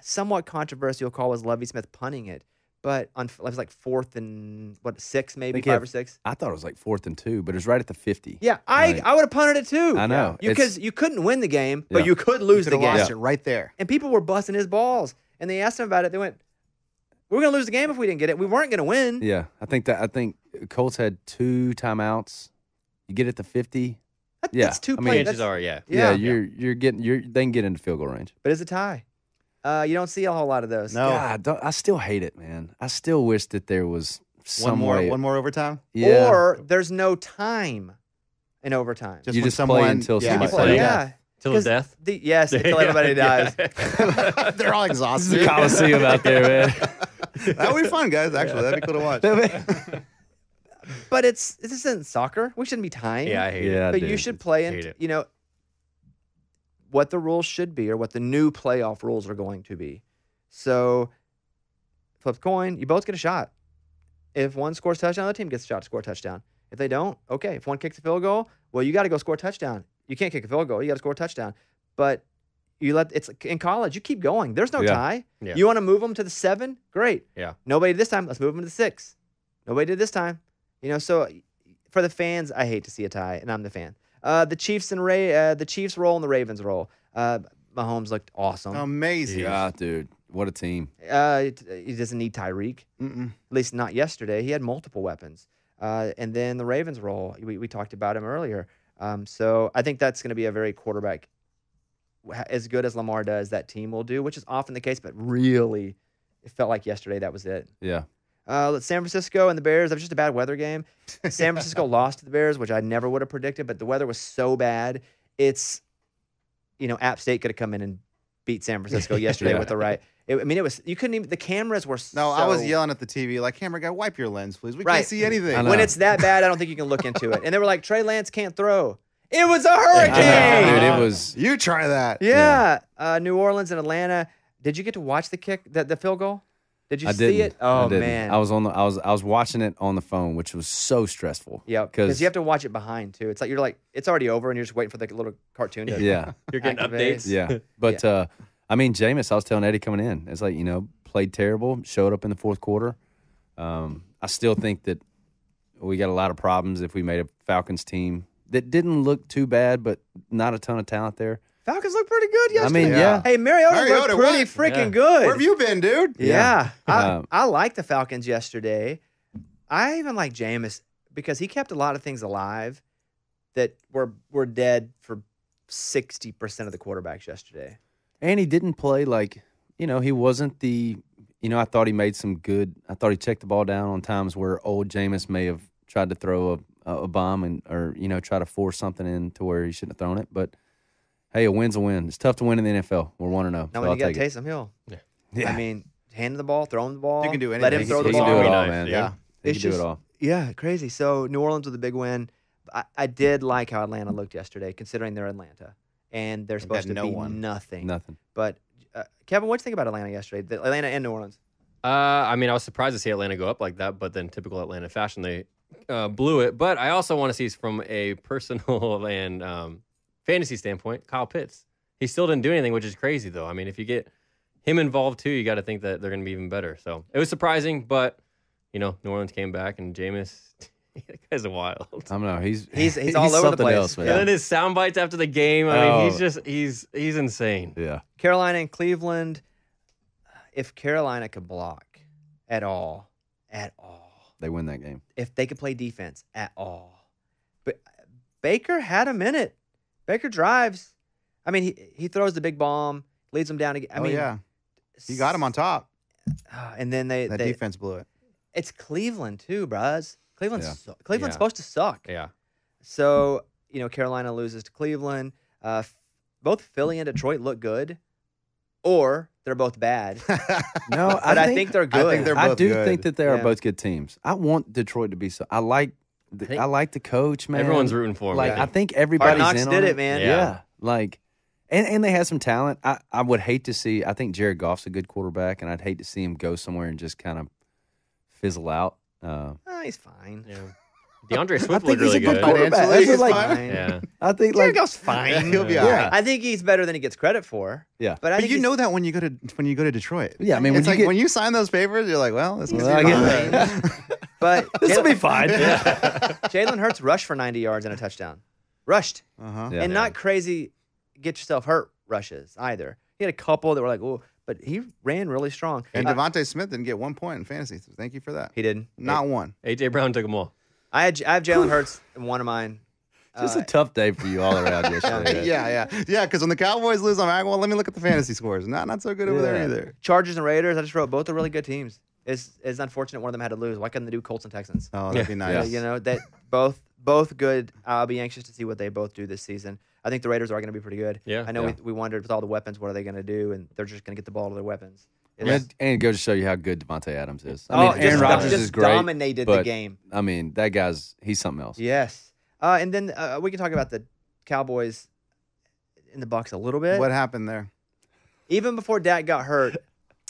Speaker 2: somewhat controversial call was Lovie Smith punting it. But it was like 4th and 6, maybe 5 or 6.
Speaker 3: I thought it was like 4th and 2, but it was right at the 50.
Speaker 2: Yeah, I would have punted it too.
Speaker 3: I know.
Speaker 2: Because you couldn't win the game, but you could lose the game.
Speaker 4: Lost it right there.
Speaker 2: And people were busting his balls. And they asked him about it. They went, "We're going to lose the game if we didn't get it. We weren't going to win."
Speaker 3: Yeah, I think Colts had 2 timeouts. You get it to 50.
Speaker 2: That's 2 plays.
Speaker 3: Yeah, you're getting they can get into field goal range.
Speaker 2: But it's a tie. You don't see a whole lot of those.
Speaker 4: No.
Speaker 3: God, I still hate it, man. I still wish that there was some way.
Speaker 4: One more overtime?
Speaker 3: Yeah.
Speaker 2: Or there's no time in overtime.
Speaker 3: You just play until somebody
Speaker 2: plays.
Speaker 5: Till death?
Speaker 2: Yes, until everybody dies.
Speaker 4: They're all exhausted.
Speaker 3: The Coliseum out there, man.
Speaker 4: That would be fun, guys, actually. That'd be cool to watch.
Speaker 2: But this isn't soccer. We shouldn't be tying.
Speaker 5: Yeah, I hate it.
Speaker 2: But you should play in, what the rules should be or what the new playoff rules are going to be. So, flip the coin. You both get a shot. If one scores a touchdown, the other team gets a shot to score a touchdown. If they don't, okay. If one kicks a field goal, well, you got to go score a touchdown. You can't kick a field goal. You got to score a touchdown. But it's in college. You keep going. There's no tie.
Speaker 5: Yeah.
Speaker 2: You want to move them to the 7? Great.
Speaker 5: Yeah.
Speaker 2: Nobody did this time. Let's move them to the 6. Nobody did this time. So for the fans, I hate to see a tie, and I'm the fan. The Chiefs roll and the Ravens roll. Mahomes looked awesome.
Speaker 4: Amazing.
Speaker 3: Yeah, dude. What a team.
Speaker 2: He doesn't need Tyreek. At least not yesterday. He had multiple weapons. And then the Ravens roll. We talked about him earlier. So I think that's going to be a very quarterback. As good as Lamar does, that team will do, which is often the case. But really, it felt like yesterday that was it.
Speaker 3: Yeah.
Speaker 2: San Francisco and the Bears. That was just a bad weather game. San Francisco lost to the Bears, which I never would have predicted, but the weather was so bad. It's, App State could have come in and beat San Francisco yesterday with the right. It was, you couldn't even, the cameras were
Speaker 4: I was yelling at the TV, like, camera guy, wipe your lens, please. We can't see anything.
Speaker 2: When it's that bad, I don't think you can look into it. And they were like, Trey Lance can't throw. It was a hurricane.
Speaker 3: Dude, it was.
Speaker 4: You try that.
Speaker 2: Yeah. New Orleans and Atlanta. Did you get to watch the kick, the field goal? Did you see it? Oh, man.
Speaker 3: I was watching it on the phone, which was so stressful.
Speaker 2: Yeah, because you have to watch it behind too. It's like it's already over, and you're just waiting for the little cartoon to
Speaker 3: you're
Speaker 5: getting updates.
Speaker 3: Yeah, but Jameis, I was telling Eddie coming in, it's like played terrible, showed up in the fourth quarter. I still think that we got a lot of problems if we made a Falcons team that didn't look too bad, but not a ton of talent there.
Speaker 2: Falcons look pretty good yesterday.
Speaker 3: I mean, yeah.
Speaker 2: Hey, Mariota looked pretty freaking good.
Speaker 4: Where have you been, dude?
Speaker 2: Yeah. I like the Falcons yesterday. I even like Jameis because he kept a lot of things alive that were dead for 60% of the quarterbacks yesterday.
Speaker 3: And he didn't play he wasn't the, I thought he made some good, I thought he checked the ball down on times where old Jameis may have tried to throw a bomb or try to force something in to where he shouldn't have thrown it. But hey, a win's a win. It's tough to win in the NFL. We're 1-0.
Speaker 2: Now, when you got Taysom Hill. Yeah. I mean, hand him the ball, throw him the ball.
Speaker 4: You can do anything.
Speaker 2: Let him throw the ball.
Speaker 3: He can do it all, man.
Speaker 4: Yeah.
Speaker 3: He can do it all.
Speaker 2: Yeah, crazy. So, New Orleans with a big win. I did like how Atlanta looked yesterday, considering they're Atlanta. And they're supposed to be nothing.
Speaker 3: Nothing.
Speaker 2: But, Kevin, what did you think about Atlanta yesterday? Atlanta and New Orleans.
Speaker 5: I was surprised to see Atlanta go up like that, but then typical Atlanta fashion, they blew it. But I also want to see from a personal and fantasy standpoint, Kyle Pitts. He still didn't do anything, which is crazy, though. I mean, if you get him involved, too, you got to think that they're going to be even better. So it was surprising, but, New Orleans came back, and Jameis, that guy's wild.
Speaker 3: I don't know. He's
Speaker 2: all over the place.
Speaker 3: Else, man.
Speaker 5: And then his sound bites after the game. I mean, he's insane.
Speaker 3: Yeah.
Speaker 2: Carolina and Cleveland, if Carolina could block at all,
Speaker 3: they win that game.
Speaker 2: If they could play defense at all. But Baker had a minute. Baker drives. I mean, he throws the big bomb, leads them down again.
Speaker 4: Yeah. He got him on top.
Speaker 2: And then they
Speaker 4: defense blew it.
Speaker 2: It's Cleveland too, bros. Cleveland's supposed to suck.
Speaker 5: Yeah.
Speaker 2: So, Carolina loses to Cleveland. Both Philly and Detroit look good, or they're both bad.
Speaker 3: No,
Speaker 2: but I think they're good.
Speaker 4: I think they're both good.
Speaker 3: think that they are
Speaker 2: Yeah.
Speaker 3: both good teams. I want Detroit to be so. I like the coach, man.
Speaker 5: Everyone's rooting for him.
Speaker 3: Like
Speaker 5: yeah.
Speaker 3: I think everybody's
Speaker 2: Hard Knocks
Speaker 3: in
Speaker 2: did
Speaker 3: on
Speaker 2: it, man.
Speaker 3: Yeah. Like, and they had some talent. I would hate to see. I think Jared Goff's a good quarterback, and I'd hate to see him go somewhere and just kind of fizzle out.
Speaker 2: He's fine.
Speaker 5: Yeah. DeAndre
Speaker 3: I
Speaker 5: Swift
Speaker 3: think
Speaker 5: looked really
Speaker 3: he's a good
Speaker 5: good.
Speaker 3: quarterback.
Speaker 4: Financially,
Speaker 3: That's
Speaker 4: he's
Speaker 3: like,
Speaker 4: fine.
Speaker 2: Fine.
Speaker 5: Yeah.
Speaker 3: I think
Speaker 2: Jared
Speaker 3: like
Speaker 2: Goff's fine.
Speaker 4: He'll be all right.
Speaker 2: I think he's better than he gets credit for.
Speaker 3: Yeah.
Speaker 2: But I
Speaker 4: But
Speaker 2: think
Speaker 4: you
Speaker 2: he's-
Speaker 4: know that when you go to Detroit.
Speaker 3: Yeah, I mean,
Speaker 4: it's
Speaker 3: when you
Speaker 4: like when you sign those papers, you're like, well, this
Speaker 3: Well, I get
Speaker 4: fine.
Speaker 2: But
Speaker 3: this will be fine.
Speaker 2: Jalen Hurts rushed for 90 yards and a touchdown. Rushed.
Speaker 4: Uh-huh.
Speaker 3: Yeah.
Speaker 2: And not crazy get yourself hurt rushes either. He had a couple that were like, oh, but he ran really strong.
Speaker 4: And Devontae Smith didn't get 1 point in fantasy. So thank you for that.
Speaker 2: He didn't.
Speaker 4: Not one.
Speaker 5: A.J. Brown took them all.
Speaker 2: I have Jalen Hurts in one of mine.
Speaker 3: Just a tough day for you all around yesterday.
Speaker 4: Yeah. Because when the Cowboys lose, I'm like, well, let me look at the fantasy scores. Not so good over there either.
Speaker 2: Chargers and Raiders, I just wrote both are really good teams. It's unfortunate one of them had to lose. Why couldn't they do Colts and Texans?
Speaker 4: Oh, that'd be nice.
Speaker 2: That both good. I'll be anxious to see what they both do this season. I think the Raiders are going to be pretty good.
Speaker 5: Yeah.
Speaker 2: I know
Speaker 3: Yeah.
Speaker 2: we wondered with all the weapons, what are they going to do? And they're just going to get the ball to their weapons.
Speaker 3: And it goes to show you how good Devontae Adams is. I
Speaker 2: Oh,
Speaker 3: mean, Aaron
Speaker 2: just-
Speaker 3: Rodgers
Speaker 2: just
Speaker 3: is great.
Speaker 2: dominated the
Speaker 3: but,
Speaker 2: game.
Speaker 3: I mean, that he's something else.
Speaker 2: Yes. And then we can talk about the Cowboys in the Bucs a little bit.
Speaker 4: What happened there?
Speaker 2: Even before Dak got hurt,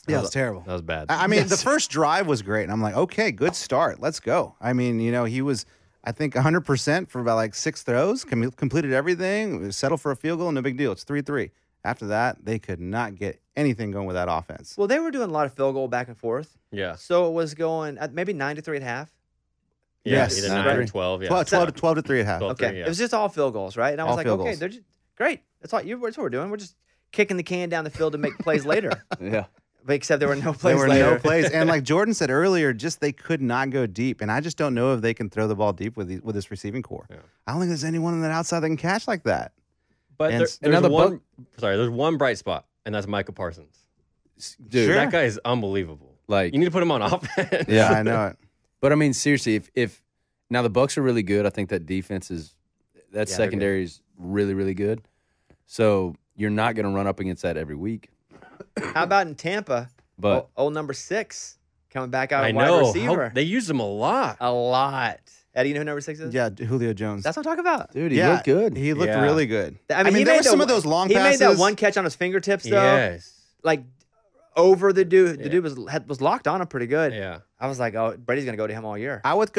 Speaker 4: Yeah, it was terrible.
Speaker 5: That was bad.
Speaker 4: I mean, the first drive was great. And I'm like, okay, good start. Let's go. I mean, he was, I think, 100% for about like 6 throws, completed everything, settled for a field goal, no big deal. It's 3-3. After that, they could not get anything going with that offense.
Speaker 2: well, they were doing a lot of field goal back and forth.
Speaker 5: Yeah.
Speaker 2: So it was going at maybe 9-3 at half.
Speaker 5: Yeah.
Speaker 4: Yes.
Speaker 5: Either 9 or
Speaker 3: Right.
Speaker 5: 12. Yeah.
Speaker 4: 12 to 3 at half.
Speaker 5: 12.
Speaker 2: Okay.
Speaker 5: Yeah.
Speaker 2: It was just all field goals, right? And I was
Speaker 4: All
Speaker 2: like,
Speaker 4: field
Speaker 2: okay,
Speaker 4: goals.
Speaker 2: they're just great. That's what we're doing. We're just kicking the can down the field to make plays later.
Speaker 3: Yeah.
Speaker 2: But except there were no
Speaker 4: There
Speaker 2: plays
Speaker 4: were
Speaker 2: later.
Speaker 4: no plays. And like Jordan said earlier, just they could not go deep. And I just don't know if they can throw the ball deep with this receiving core.
Speaker 5: Yeah.
Speaker 4: I don't think there's anyone on that outside that can catch like that.
Speaker 5: But
Speaker 4: And
Speaker 5: there's
Speaker 3: another
Speaker 5: there's one bright spot, and that's Micah Parsons.
Speaker 3: Dude,
Speaker 4: Sure.
Speaker 5: That guy is unbelievable.
Speaker 3: like,
Speaker 5: You need to put him on offense.
Speaker 3: Yeah.
Speaker 4: I know it.
Speaker 3: but I mean, seriously, if now the Bucks are really good, I think that defense that
Speaker 2: they're
Speaker 3: secondary is really, really good. So you're not going to run up against that every week.
Speaker 2: How about in Tampa?
Speaker 3: But
Speaker 2: old number 6 coming back out
Speaker 5: I
Speaker 2: of wide
Speaker 5: know.
Speaker 2: receiver.
Speaker 5: They used him a lot.
Speaker 2: A lot. Eddie, you know who number 6 is?
Speaker 4: Yeah, Julio Jones.
Speaker 2: That's what I'm talking about.
Speaker 3: dude, he
Speaker 4: yeah,
Speaker 3: looked good.
Speaker 4: He looked
Speaker 5: Yeah.
Speaker 4: really good.
Speaker 2: I mean, he
Speaker 4: there
Speaker 2: made
Speaker 4: were some
Speaker 2: the-
Speaker 4: of those long
Speaker 2: He
Speaker 4: passes.
Speaker 2: made that one catch on his fingertips, though.
Speaker 5: Yes.
Speaker 2: Like over the dude. The
Speaker 5: Yeah.
Speaker 2: dude was locked on him pretty good.
Speaker 5: Yeah.
Speaker 2: I was like, oh, Brady's gonna go to him all year.
Speaker 4: I would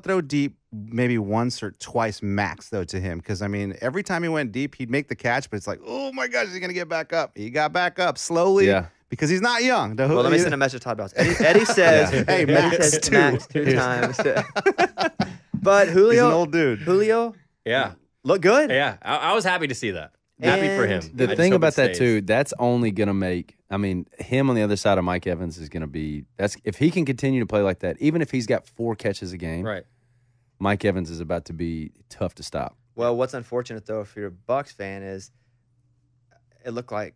Speaker 4: throw deep maybe once or twice max though to him because I mean every time he went deep he'd make the catch but it's like oh my gosh is he gonna get back up? He got back up slowly
Speaker 3: Yeah.
Speaker 4: because he's not young.
Speaker 2: Well, let me send a message to Todd Bowles. Eddie says,
Speaker 4: Hey,
Speaker 2: Eddie
Speaker 4: Max
Speaker 2: says
Speaker 4: two.
Speaker 2: Max 2 times. But
Speaker 4: He's
Speaker 2: Julio,
Speaker 4: an old dude.
Speaker 2: Julio
Speaker 5: Yeah.
Speaker 2: looked good.
Speaker 5: Yeah. I was happy to see that. Happy for him.
Speaker 2: And
Speaker 3: The
Speaker 5: I just
Speaker 3: thing
Speaker 5: hope
Speaker 3: about
Speaker 5: it
Speaker 3: that
Speaker 5: stays.
Speaker 3: too, that's only going to make. I mean, him on the other side of Mike Evans is going to be. That's if he can continue to play like that, even if he's got 4 catches a game.
Speaker 5: Right.
Speaker 3: Mike Evans is about to be tough to stop.
Speaker 2: Well, what's unfortunate though, if you're a Bucks fan, is it looked like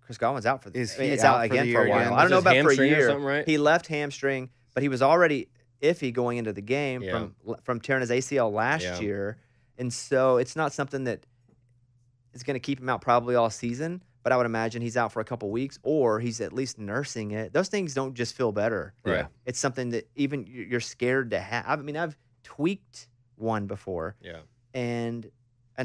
Speaker 2: Chris Godwin's out for the.
Speaker 4: Is
Speaker 2: I mean,
Speaker 4: he
Speaker 2: it's
Speaker 4: out
Speaker 2: out
Speaker 4: for the
Speaker 2: again for a
Speaker 4: year
Speaker 2: while.
Speaker 4: again?
Speaker 2: I don't know
Speaker 5: Was his
Speaker 2: about for a
Speaker 5: hamstring or
Speaker 2: year.
Speaker 5: something, right?
Speaker 2: He left hamstring, but he was already iffy going into the game
Speaker 5: Yeah.
Speaker 2: from tearing his ACL last
Speaker 5: Yeah.
Speaker 2: year, and so it's not something that is going to keep him out probably all season. But I would imagine he's out for a couple weeks, or he's at least nursing it. Those things don't just feel better.
Speaker 5: Right.
Speaker 2: It's something that even you're scared to have. I mean, I've tweaked one before,
Speaker 5: Yeah.
Speaker 2: and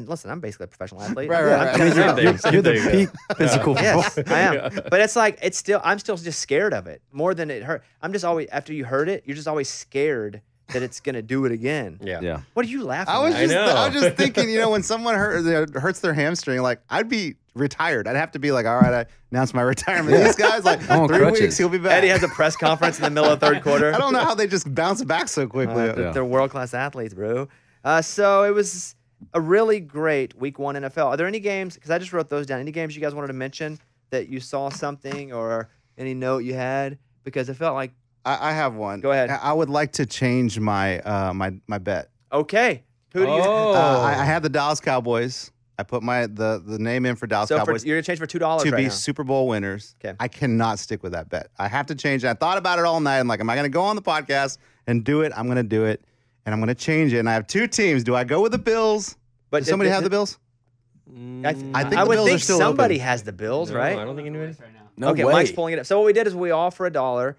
Speaker 2: listen, I'm basically a professional athlete.
Speaker 4: Right,
Speaker 2: I'm
Speaker 4: right,
Speaker 2: telling
Speaker 5: Same
Speaker 2: you.
Speaker 5: thing. Same
Speaker 3: You're the
Speaker 5: thing.
Speaker 3: peak physical.
Speaker 2: Yes, I am.
Speaker 5: Yeah.
Speaker 2: But it's like I'm still just scared of it more than it hurt. I'm just always after you heard it, you're just always scared that it's gonna do it again.
Speaker 5: Yeah.
Speaker 3: Yeah.
Speaker 2: What are you laughing
Speaker 4: I was
Speaker 2: at?
Speaker 5: know.
Speaker 4: just thinking, when someone hurts their hamstring, like I'd be retired. I'd have to be like, all right, I announced my retirement. These guys, like
Speaker 3: I'm on
Speaker 4: 3
Speaker 3: crutches.
Speaker 4: weeks, he'll be back.
Speaker 2: Eddie has a press conference in the middle of third quarter.
Speaker 4: I don't know how they just bounce back so quickly.
Speaker 3: Yeah.
Speaker 2: They're world class athletes, bro. So it was a really great week 1 NFL. Are there any games? Because I just wrote those down. Any games you guys wanted to mention that you saw something or any note you had? Because I felt like
Speaker 4: I have one.
Speaker 2: Go ahead.
Speaker 4: I would like to change my my bet.
Speaker 2: okay, who do you?
Speaker 5: Oh.
Speaker 4: I had the Dallas Cowboys. I put the name in for Dallas
Speaker 2: So
Speaker 4: Cowboys
Speaker 2: you're gonna change for $2
Speaker 4: to
Speaker 2: right
Speaker 4: be
Speaker 2: now.
Speaker 4: Super Bowl winners.
Speaker 2: Okay.
Speaker 4: I cannot stick with that bet. I have to change it. I thought about it all night. I'm like, am I going to go on the podcast and do it? I'm going to do it, and I'm going to change it. And I have 2 teams. Do I go with the Bills
Speaker 2: But
Speaker 4: Does somebody have the Bills?
Speaker 2: I
Speaker 4: think
Speaker 2: I
Speaker 4: the
Speaker 2: would
Speaker 4: Bills are
Speaker 2: think
Speaker 4: still
Speaker 2: somebody
Speaker 4: open.
Speaker 2: has the Bills,
Speaker 5: No,
Speaker 2: right?
Speaker 5: I don't think anybody.
Speaker 6: Right now.
Speaker 3: No
Speaker 2: Okay,
Speaker 3: way.
Speaker 2: Mike's pulling it up. So what we did is we all for $1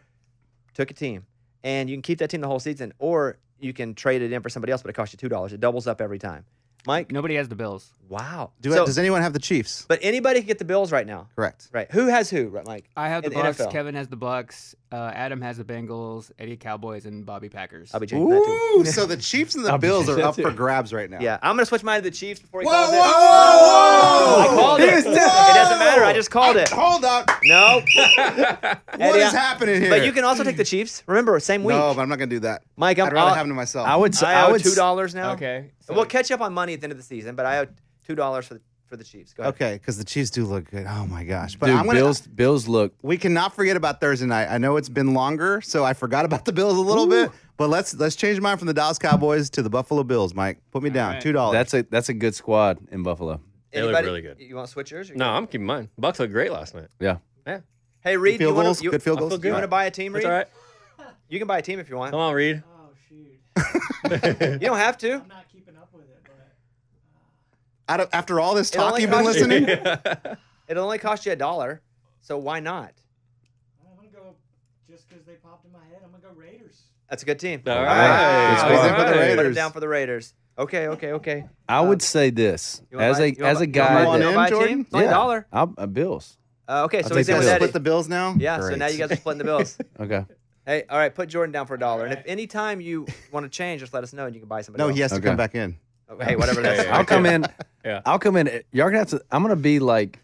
Speaker 2: took a team, and you can keep that team the whole season, or you can trade it in for somebody else, but it costs you $2. It doubles up every time. Mike,
Speaker 6: Nobody has the Bills.
Speaker 2: wow.
Speaker 4: Does anyone have the Chiefs?
Speaker 2: But anybody can get the Bills right now,
Speaker 4: Correct.
Speaker 2: right? Who has who, right, Mike?
Speaker 6: I have the
Speaker 2: In
Speaker 6: Bucks.
Speaker 2: NFL.
Speaker 6: Kevin has the Bucks. Adam has the Bengals. Eddie Cowboys and Bobby Packers.
Speaker 2: I'll be changing that too.
Speaker 4: Ooh, so the Chiefs and the Bills are up for grabs right now.
Speaker 2: Yeah, I'm gonna switch mine to the Chiefs before he
Speaker 4: Whoa,
Speaker 2: calls
Speaker 4: whoa,
Speaker 2: it.
Speaker 4: whoa,
Speaker 2: I called it. It doesn't matter. I just called it.
Speaker 4: Hold up.
Speaker 2: No.
Speaker 4: What
Speaker 2: Eddie,
Speaker 4: is happening here?
Speaker 2: But you can also take the Chiefs. Remember, same week.
Speaker 4: No, but I'm not going to do that.
Speaker 2: Mike,
Speaker 4: I'd rather have them to myself.
Speaker 3: I would.
Speaker 2: I
Speaker 3: I
Speaker 2: owe
Speaker 3: would.
Speaker 2: $2 now.
Speaker 6: Okay. so-
Speaker 2: We'll catch up on money at the end of the season, but I owe $2 for the Chiefs. Go ahead.
Speaker 4: Okay, because the Chiefs do look good. Oh, my gosh. But
Speaker 3: Dude,
Speaker 4: I'm gonna,
Speaker 3: Bills look.
Speaker 4: we cannot forget about Thursday night. I know it's been longer, so I forgot about the Bills a little bit. But let's change mine from the Dallas Cowboys to the Buffalo Bills, Mike. Put me down.
Speaker 6: right.
Speaker 4: $2.
Speaker 3: That's a good squad in Buffalo.
Speaker 5: They look
Speaker 2: Anybody-
Speaker 5: really good.
Speaker 2: You want to switch yours? Or
Speaker 5: No, I'm keeping mine. Bucks looked great last night.
Speaker 3: Yeah.
Speaker 5: Yeah,
Speaker 2: Hey, Reed,
Speaker 4: Field
Speaker 2: you
Speaker 4: goals?
Speaker 2: want to
Speaker 4: Good field goals?
Speaker 2: You want to buy a team, Reed?
Speaker 5: that's all right.
Speaker 2: You can buy a team if you want.
Speaker 5: Come on, Reed.
Speaker 7: Oh, shoot.
Speaker 2: You don't have to.
Speaker 7: I'm not keeping up with it, but
Speaker 4: After all this
Speaker 2: It
Speaker 4: talk
Speaker 2: only
Speaker 4: you've been
Speaker 2: costs you-
Speaker 4: listening?
Speaker 2: It'll only cost you $1, so why not?
Speaker 7: I'm going to go, just because they popped in my head, I'm going to go Raiders.
Speaker 2: That's a good team.
Speaker 5: All
Speaker 2: All
Speaker 5: right.
Speaker 2: right.
Speaker 3: Good
Speaker 2: Put
Speaker 3: squad.
Speaker 2: him
Speaker 4: For the Raiders.
Speaker 2: down for the Raiders. Okay.
Speaker 3: I would say this
Speaker 2: You wanna
Speaker 3: as
Speaker 2: buy-
Speaker 3: a
Speaker 2: you wanna buy-
Speaker 3: guy
Speaker 2: you wanna
Speaker 3: that
Speaker 2: buy a
Speaker 4: Jordan?
Speaker 2: team? It's only $1.
Speaker 3: Bills.
Speaker 2: Okay, so
Speaker 3: I'll
Speaker 2: he's
Speaker 3: take
Speaker 2: in
Speaker 3: the
Speaker 2: with
Speaker 3: Bills.
Speaker 2: Eddie.
Speaker 4: Split the Bills now?
Speaker 2: Yeah, so
Speaker 4: Great.
Speaker 2: now you guys are splitting the bills.
Speaker 3: Okay.
Speaker 2: Hey, all right, put Jordan down for $1. And if any time you want to change, just let us know and you can buy somebody
Speaker 4: No,
Speaker 2: else.
Speaker 4: he has to
Speaker 3: Okay.
Speaker 4: come back in.
Speaker 2: Hey, whatever that is.
Speaker 5: Yeah.
Speaker 3: I'll come in.
Speaker 5: Yeah.
Speaker 3: I'll come in. Y'all gonna have to. I'm gonna be like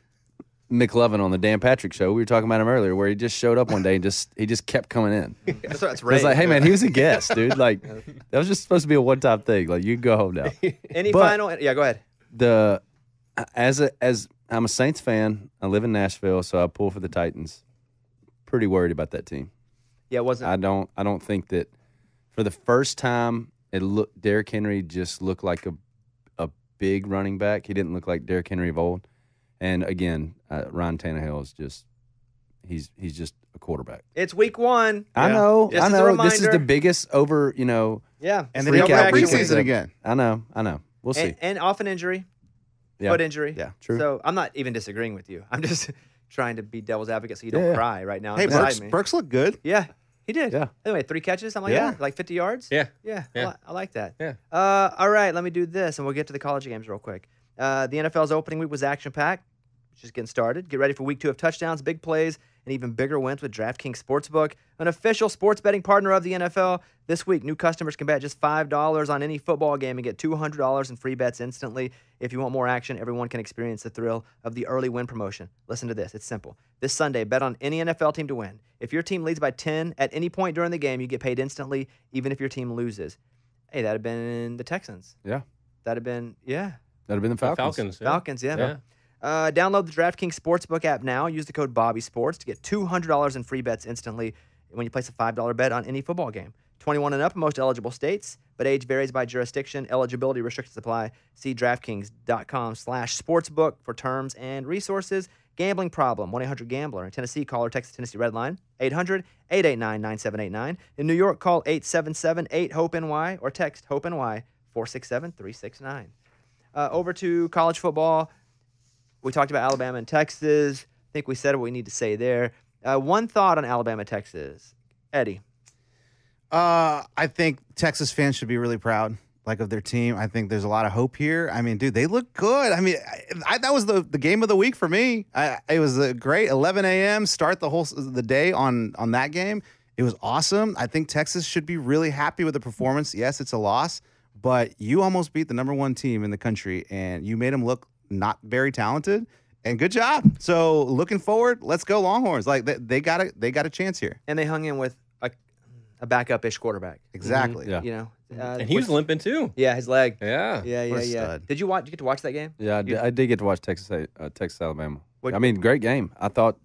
Speaker 3: McLovin on the Dan Patrick show. We were talking about him earlier, where he just showed up one day and he just kept coming in.
Speaker 2: That's
Speaker 3: It's
Speaker 2: right.
Speaker 3: like, hey man, he was a guest, dude. Like that was just supposed to be a one-time thing. Like you can go home now.
Speaker 2: Any
Speaker 3: but-
Speaker 2: final? Yeah, go ahead.
Speaker 3: As I'm a Saints fan, I live in Nashville, so I pull for the Titans. Pretty worried about that team.
Speaker 2: Yeah, it wasn't.
Speaker 3: I don't think that for the first time Derrick Henry just looked like a big running back. He didn't look like Derrick Henry of old. And again, Ryan Tannehill is just he's just a quarterback.
Speaker 2: It's week 1.
Speaker 3: I know.
Speaker 2: Just
Speaker 3: I
Speaker 2: as a
Speaker 3: know. This is the
Speaker 2: reminder.
Speaker 3: biggest over,
Speaker 2: Yeah.
Speaker 4: And then
Speaker 3: freak
Speaker 4: he'll
Speaker 3: out
Speaker 4: play
Speaker 3: weekend.
Speaker 4: preseason again.
Speaker 3: I know. We'll see.
Speaker 2: And off an injury,
Speaker 3: Yeah.
Speaker 2: foot injury.
Speaker 4: Yeah.
Speaker 3: True.
Speaker 2: So I'm not even disagreeing with you. I'm just trying to be devil's advocate so you don't
Speaker 3: Yeah, yeah.
Speaker 2: cry right now.
Speaker 4: Hey,
Speaker 2: beside me.
Speaker 4: Burks looked good.
Speaker 2: Yeah, he did.
Speaker 3: Yeah.
Speaker 2: Anyway, 3 catches, something like
Speaker 4: Yeah.
Speaker 2: that, like 50 yards.
Speaker 5: Yeah.
Speaker 2: Yeah.
Speaker 5: Yeah.
Speaker 2: I like that.
Speaker 5: Yeah.
Speaker 2: All right, let me do this, and we'll get to the college games real quick. The NFL's opening week was action-packed. Just getting started. Get ready for week 2 of touchdowns, big plays, and even bigger wins with DraftKings Sportsbook, an official sports betting partner of the NFL. This week, new customers can bet just $5 on any football game and get $200 in free bets instantly. If you want more action, everyone can experience the thrill of the early win promotion. Listen to this. It's simple. This Sunday, bet on any NFL team to win. If your team leads by 10 at any point during the game, you get paid instantly, even if your team loses. Hey, that'd have been the Texans.
Speaker 3: Yeah.
Speaker 2: That'd have been, yeah.
Speaker 3: That'd have been the Falcons.
Speaker 5: Falcons. Yeah.
Speaker 2: Falcons, yeah.
Speaker 5: Yeah.
Speaker 2: Download the DraftKings Sportsbook app now. Use the code BobbySports to get $200 in free bets instantly when you place a $5 bet on any football game. 21 and up in most eligible states, but age varies by jurisdiction. Eligibility restrictions apply. See DraftKings.com/sportsbook for terms and resources. Gambling problem, 1-800-GAMBLER. In Tennessee, call or text the Tennessee Red Line, 800-889-9789. In New York, call 877-8-HOPE-NY or text HOPE-NY 467-369. Over to college football. We talked about Alabama and Texas. I think we said what we need to say there. One thought on Alabama, Texas. Eddie.
Speaker 4: I think Texas fans should be really proud, of their team. I think there's a lot of hope here. I mean, dude, they look good. I mean, that was the game of the week for me. It was a great 11 a.m. start the day on that game. It was awesome. I think Texas should be really happy with the performance. Yes, it's a loss, but you almost beat the number 1 team in the country, and you made them look not very talented. And good job. So looking forward, let's go Longhorns. They got a chance here.
Speaker 2: And they hung in with a backup-ish quarterback.
Speaker 4: Exactly.
Speaker 3: Yeah.
Speaker 2: You know,
Speaker 5: And he was limping too.
Speaker 2: Yeah, his leg.
Speaker 5: Yeah.
Speaker 2: Yeah.
Speaker 4: What a stud.
Speaker 2: Did you get to watch that game?
Speaker 3: Yeah, I did get to watch Texas Alabama.
Speaker 2: What-
Speaker 3: I mean, great game. I thought,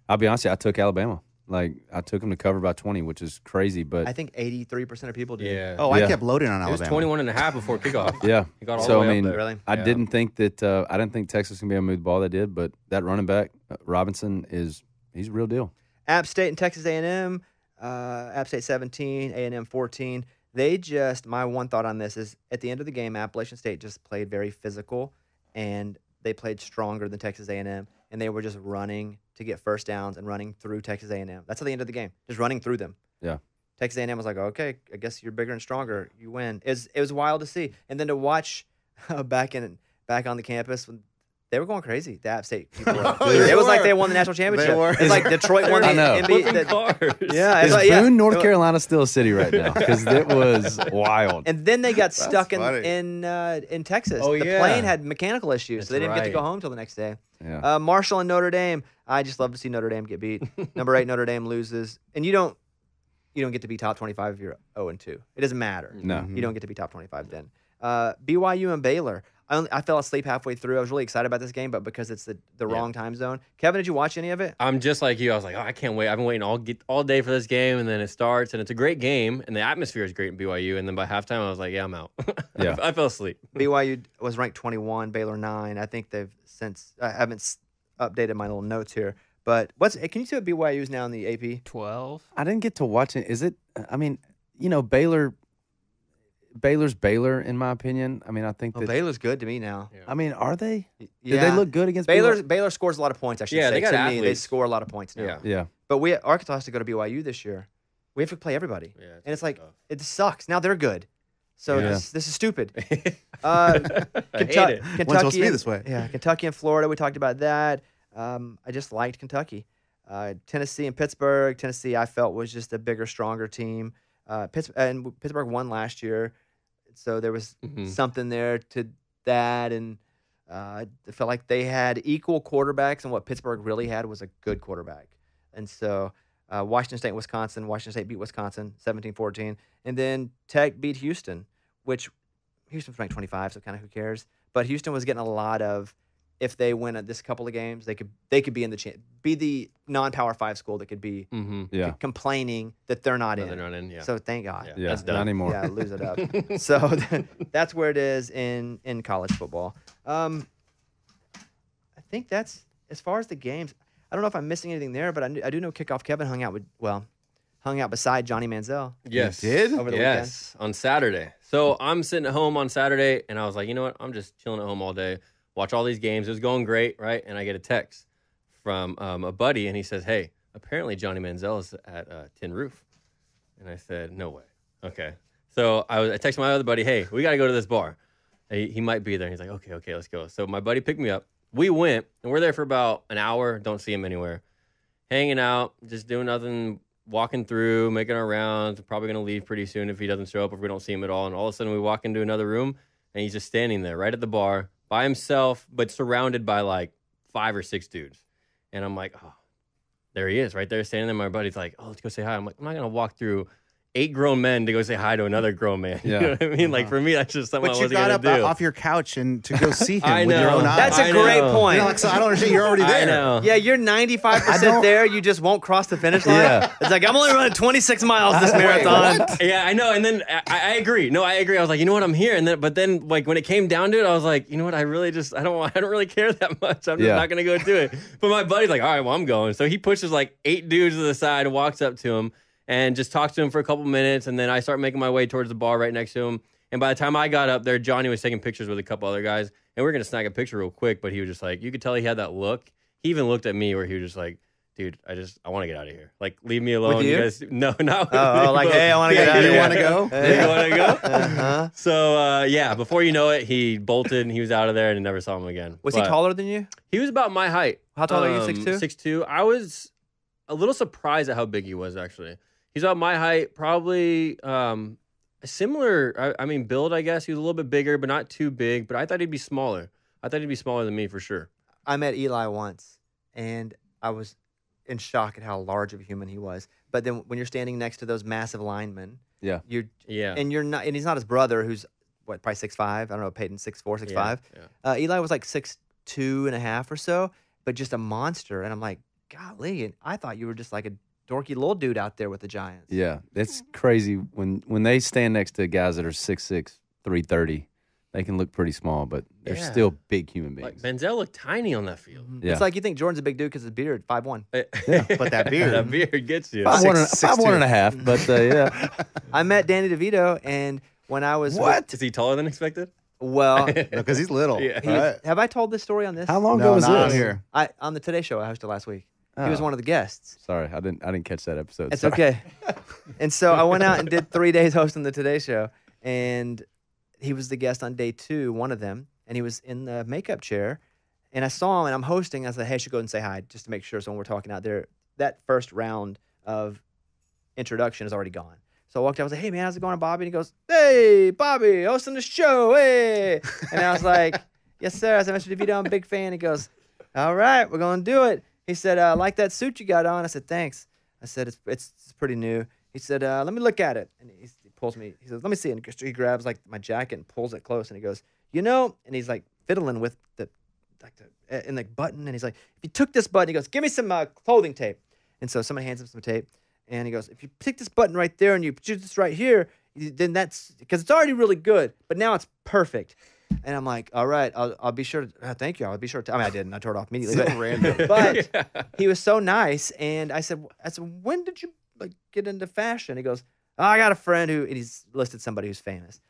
Speaker 3: I'll be honest with you, I took Alabama. I took them to cover by 20, which is crazy, but
Speaker 2: I think 83% of people did.
Speaker 5: Yeah.
Speaker 4: Oh,
Speaker 3: Yeah.
Speaker 4: I kept loading on
Speaker 5: It was
Speaker 4: Alabama.
Speaker 5: 21.5 before kickoff.
Speaker 3: yeah.
Speaker 5: He got all
Speaker 3: So
Speaker 5: the way
Speaker 3: I mean,
Speaker 5: up there.
Speaker 2: Really?
Speaker 3: I
Speaker 5: Yeah.
Speaker 3: didn't think that I didn't think Texas was gonna be able to move the ball. They did, but that running back Robinson he's a real deal.
Speaker 2: App State and Texas A&M. App State 17, A&M 14. My one thought on this is at the end of the game, Appalachian State just played very physical, and they played stronger than Texas A&M, and they were just running to get first downs and running through Texas A&M. That's at the end of the game, just running through them.
Speaker 3: Yeah.
Speaker 2: Texas A&M was like, okay, I guess you're bigger and stronger. You win. It was wild to see, and then to watch back on the campus when they were going crazy. The App State people it was like they won the national championship. It's like Detroit won the NBA. Yeah,
Speaker 3: Is Boone, North Carolina, still a city right now? Because it was wild.
Speaker 2: And then they got stuck in Texas.
Speaker 5: Oh,
Speaker 2: the plane had mechanical issues, so they didn't get to go home till the next day.
Speaker 3: Yeah.
Speaker 2: Marshall and Notre Dame. I just love to see Notre Dame get beat. Number 8 Notre Dame loses, and you don't get to be top 25 if you're 0-2. It doesn't matter.
Speaker 3: No.
Speaker 2: You don't get to be top 25 then. BYU and Baylor. I fell asleep halfway through. I was really excited about this game, but because it's the wrong time zone. Kevin, did you watch any of it?
Speaker 5: I'm just like you. I was like, oh, I can't wait. I've been waiting all day for this game, and then it starts, and it's a great game, and the atmosphere is great in BYU. And then by halftime, I was like, yeah, I'm out.
Speaker 3: Yeah.
Speaker 5: I fell asleep.
Speaker 2: BYU was ranked 21, Baylor 9. I think they've since. I haven't updated my little notes here, but can you see what BYU is now in the AP?
Speaker 6: 12.
Speaker 3: I didn't get to watch it. Is it? I mean, Baylor's Baylor, in my opinion. I mean, I think that
Speaker 2: Baylor's good to me now.
Speaker 5: Yeah.
Speaker 3: I mean, are they?
Speaker 2: Yeah.
Speaker 3: Did they look good against
Speaker 2: Baylor scores a lot of points, I should say.
Speaker 5: They got
Speaker 2: to
Speaker 5: athletes.
Speaker 2: me, they score a lot of points now.
Speaker 5: Yeah.
Speaker 3: Yeah.
Speaker 2: But Arkansas has to go to BYU this year. We have to play everybody.
Speaker 5: Yeah,
Speaker 2: and it's like,
Speaker 5: tough.
Speaker 2: it sucks. Now they're good. So
Speaker 3: Yeah.
Speaker 2: this is stupid.
Speaker 5: I hate it.
Speaker 2: Kentucky,
Speaker 4: Wasn't supposed to be this way.
Speaker 2: Yeah, Kentucky and Florida. We talked about that. I just liked Kentucky. Tennessee and Pittsburgh. Tennessee, I felt, was just a bigger, stronger team. Pittsburgh won last year, so there was something there to that. And I felt like they had equal quarterbacks, and what Pittsburgh really had was a good quarterback. And so Washington State and Wisconsin. Washington State beat Wisconsin 17-14. And then Tech beat Houston, which Houston's ranked 25, so kind of who cares. But Houston was getting a lot of, if they win at this couple of games, they could be in be the non-Power 5 school that could be complaining that they're not in.
Speaker 5: They're not in, yeah.
Speaker 2: So thank God.
Speaker 5: Yeah.
Speaker 3: Yeah,
Speaker 5: That's done.
Speaker 3: not anymore.
Speaker 2: Yeah, lose it up. So that's where it is in college football. I think that's as far as the games. I don't know if I'm missing anything there, but I do know Kickoff Kevin hung out beside Johnny Manziel.
Speaker 5: Yes.
Speaker 4: You did?
Speaker 2: Over the
Speaker 5: Yes, on Saturday. So I'm sitting at home on Saturday, and I was like, you know what? I'm just chilling at home all day, watch all these games. It was going great, right? And I get a text from a buddy, and he says, hey, apparently Johnny Manziel is at Tin Roof. And I said, no way. Okay. So I texted my other buddy, hey, we got to go to this bar. He might be there. He's like, okay, let's go. So my buddy picked me up. We went, and we're there for about an hour. Don't see him anywhere. Hanging out, just doing nothing, walking through, making our rounds. Probably going to leave pretty soon if he doesn't show up, if we don't see him at all. And all of a sudden, we walk into another room, and he's just standing there right at the bar by himself, but surrounded by like 5 or 6 dudes. And I'm like, oh, there he is right there standing there. My buddy's like, oh, let's go say hi. I'm like, I'm not going to walk through 8 grown men to go say hi to another grown man.
Speaker 3: Yeah.
Speaker 5: You know what I mean? Like, for me, that's just something
Speaker 4: But
Speaker 5: I
Speaker 4: you
Speaker 5: wasn't
Speaker 4: got
Speaker 5: going
Speaker 4: up
Speaker 5: to do.
Speaker 4: off your couch and to go see him
Speaker 5: I
Speaker 4: with your
Speaker 5: know.
Speaker 4: own eyes.
Speaker 2: That's a
Speaker 5: I
Speaker 2: great
Speaker 5: know.
Speaker 2: point.
Speaker 4: You know, like, so I don't understand. You're already there.
Speaker 5: I know.
Speaker 2: Yeah, you're 95% there. You just won't cross the finish line.
Speaker 3: Yeah.
Speaker 2: It's like, I'm only running 26 miles this marathon.
Speaker 5: Yeah, I know. And then I agree. No, I agree. I was like, you know what, I'm here. But then like when it came down to it, I was like, you know what, I don't really care that much. I'm just not gonna go do it. But my buddy's like, all right, well, I'm going. So he pushes like 8 dudes to the side and walks up to him and just talks to him for a couple minutes. And then I start making my way towards the bar right next to him. And by the time I got up there, Johnny was taking pictures with a couple other guys. And we were gonna snag a picture real quick, but he was just like, you could tell he had that look. He even looked at me where he was just like, dude, I want to get out of here. Like, leave me alone.
Speaker 2: With you?
Speaker 5: Guys, no, not with
Speaker 2: Oh,
Speaker 5: me,
Speaker 2: like,
Speaker 5: but-
Speaker 2: hey, I want to get out of
Speaker 4: You
Speaker 2: here.
Speaker 4: want to go?
Speaker 5: You want to go?
Speaker 2: Uh-huh.
Speaker 5: So, yeah, before you know it, he bolted and he was out of there and never saw him again.
Speaker 2: Was he
Speaker 5: But
Speaker 2: taller than you?
Speaker 5: He was about my height.
Speaker 2: How tall are you, 6'2"?
Speaker 5: 6'2". I was a little surprised at how big he was, actually. He's about my height, probably similar, I mean, build, I guess. He was a little bit bigger, but not too big. But I thought he'd be smaller. I thought he'd be smaller than me for sure.
Speaker 2: I met Eli once, and I was in shock at how large of a human he was. But then when you're standing next to those massive linemen,
Speaker 3: Yeah.
Speaker 2: you're
Speaker 5: Yeah.
Speaker 2: and you're not, and he's not his brother, who's what, probably 6'5". I don't know, Peyton's 6'4", 6'5".
Speaker 5: Yeah.
Speaker 2: Eli was like 6'2" and a half or so, but just a monster. And I'm like, golly, and I thought you were just like a dorky little dude out there with the Giants.
Speaker 3: Yeah, it's crazy when they stand next to guys that are 6'6", 330. They can look pretty small, but they're
Speaker 5: Yeah.
Speaker 3: still big human
Speaker 5: Like
Speaker 3: beings.
Speaker 5: Manziel looked tiny on that field.
Speaker 3: Yeah.
Speaker 2: It's like you think Jordan's a big dude because his beard, 5'1".
Speaker 4: But that beard.
Speaker 5: That beard gets you.
Speaker 3: 5'1.5", but yeah.
Speaker 2: I met Danny DeVito, and when I was
Speaker 5: Is he taller than expected?
Speaker 2: well,
Speaker 4: Because he's little.
Speaker 5: Yeah.
Speaker 4: Right?
Speaker 2: have I told this story on this?
Speaker 3: How long ago
Speaker 4: No,
Speaker 3: was
Speaker 4: not on
Speaker 3: this?
Speaker 4: here.
Speaker 2: On the Today Show I hosted last week. He was
Speaker 3: Oh.
Speaker 2: one of the guests.
Speaker 3: Sorry, I didn't catch that episode.
Speaker 2: It's
Speaker 3: Sorry.
Speaker 2: okay. And so I went out and did 3 days hosting the Today Show, and he was the guest on day 2, one of them, and he was in the makeup chair, and I saw him, and I'm hosting. I said, "Hey, I should go and say hi just to make sure." So when we're talking out there, that first round of introduction is already gone. So I walked out. I was like, "Hey, man, how's it going, Bobby?" And he goes, "Hey, Bobby, hosting the show, hey." And I was like, "Yes, sir." I said, "Mr. DeVito, I'm a big fan." He goes, "All right, we're going to do it." He said, "I like that suit you got on." I said, "Thanks." I said, it's pretty new." He said, "Let me look at it." And he pulls me. He says, "Let me see." And he grabs like my jacket and pulls it close. And he goes, and he's like fiddling with the button. And he's like, "If you took this button," he goes, "Give me some clothing tape." And so somebody hands him some tape. And he goes, "If you pick this button right there and you put this right here, then that's because it's already really good, but now it's perfect." And I'm like, "All right, I'll be sure to, thank you. I'll be sure to." I mean, I didn't. I tore it off immediately.
Speaker 4: So random.
Speaker 2: But he was so nice. And I said, "When did you like get into fashion?" He goes, "Oh, I got a friend and he's listed somebody who's famous,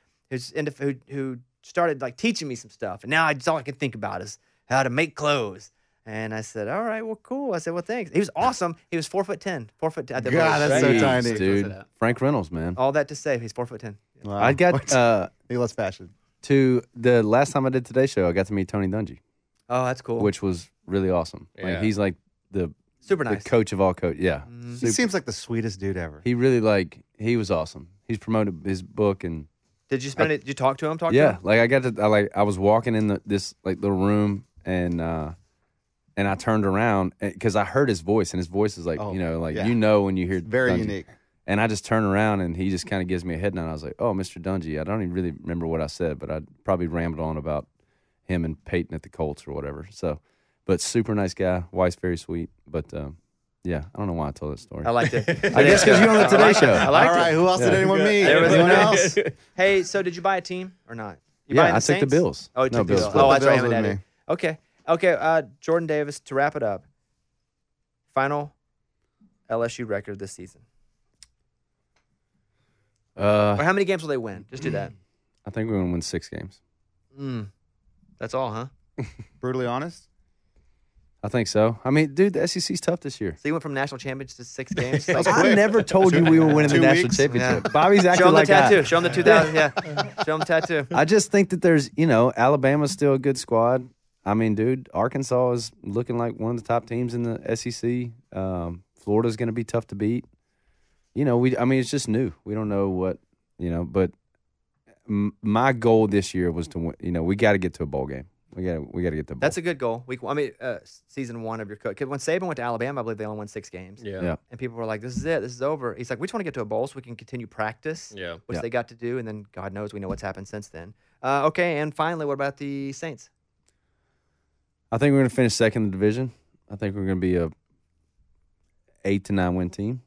Speaker 2: who started like teaching me some stuff. And now it's all I can think about is how to make clothes." And I said, "All right, well, cool." I said, "Well, thanks." He was awesome. He was 4'10". 4'10".
Speaker 4: God, that's so
Speaker 3: Jeez,
Speaker 4: tiny.
Speaker 3: dude. Frank Reynolds, man.
Speaker 2: All that to say, he's 4'10".
Speaker 4: Wow.
Speaker 3: I got
Speaker 4: He loves fashion.
Speaker 3: to the last time I did Today Show, I got to meet Tony Dungy,
Speaker 2: Oh, that's cool.
Speaker 3: which was really awesome.
Speaker 5: Yeah.
Speaker 3: Like he's like the
Speaker 2: Super nice.
Speaker 3: coach of all coach. Yeah,
Speaker 4: He seems like the sweetest dude ever.
Speaker 3: he really he was awesome. He's promoted his book and
Speaker 2: Did you spend it? Did you talk to him? Talk to
Speaker 3: yeah,
Speaker 2: him?
Speaker 3: like I got to I was walking in this like little room and I turned around because I heard his voice and his voice is like
Speaker 4: yeah.
Speaker 3: when you hear
Speaker 4: Very
Speaker 3: Dungy.
Speaker 4: unique.
Speaker 3: And I just turned around and he just kind of gives me a head nod. I was like, "Oh, Mr. Dungy." I don't even really remember what I said, but I probably rambled on about him and Peyton at the Colts or whatever. So, but super nice guy. Wife's very sweet. But yeah, I don't know why I told that story.
Speaker 2: I liked it.
Speaker 3: I guess because you're on the Today Show.
Speaker 2: I liked
Speaker 4: All right,
Speaker 2: it.
Speaker 4: who else did anyone meet?
Speaker 2: There was
Speaker 4: Anyone
Speaker 2: one
Speaker 4: else?
Speaker 2: Hey, so did you buy a team or not? You
Speaker 3: Yeah,
Speaker 2: buying
Speaker 3: I took the
Speaker 2: Saints?
Speaker 3: Bills.
Speaker 2: Oh, you
Speaker 3: No,
Speaker 2: took the
Speaker 3: Bills.
Speaker 2: Bills.
Speaker 3: Split
Speaker 2: Oh,
Speaker 4: the
Speaker 2: that's right.
Speaker 4: Bills
Speaker 2: Him and
Speaker 4: with
Speaker 2: Eddie.
Speaker 4: me.
Speaker 2: Okay. Jordan Davis, to wrap it up, final LSU record this season. Or how many games will they win? Just do that.
Speaker 3: I think we're gonna win 6 games.
Speaker 2: That's all, huh?
Speaker 4: Brutally honest.
Speaker 3: I think so. I mean, dude, the SEC's tough this year.
Speaker 2: So you went from national championship to 6 games?
Speaker 3: I never told you we were winning the
Speaker 4: 2
Speaker 3: national
Speaker 4: weeks?
Speaker 3: championship.
Speaker 2: Yeah.
Speaker 3: Bobby's
Speaker 2: Show
Speaker 3: acting
Speaker 2: him the
Speaker 3: like
Speaker 2: tattoo. Show him the 2000. Yeah. Show him the tattoo.
Speaker 3: I just think that there's, Alabama's still a good squad. I mean, dude, Arkansas is looking like one of the top teams in the SEC. Florida's going to be tough to beat. It's just new. We don't know what, but my goal this year was to win. We got to get to a bowl game. We got to get to a bowl.
Speaker 2: That's a good goal. Season 1 of your coach. Because when Saban went to Alabama, I believe they only won 6 games.
Speaker 5: Yeah.
Speaker 2: And people were like, "This is it. This is over." He's like, "We just want to get to a bowl so we can continue practice."
Speaker 5: Yeah.
Speaker 2: Which
Speaker 3: Yeah.
Speaker 2: they got to do, and then God knows we know what's happened since then. Okay, and finally, what about the Saints?
Speaker 3: I think we're going to finish second in the division. I think we're going to be a 8 to 9 win team.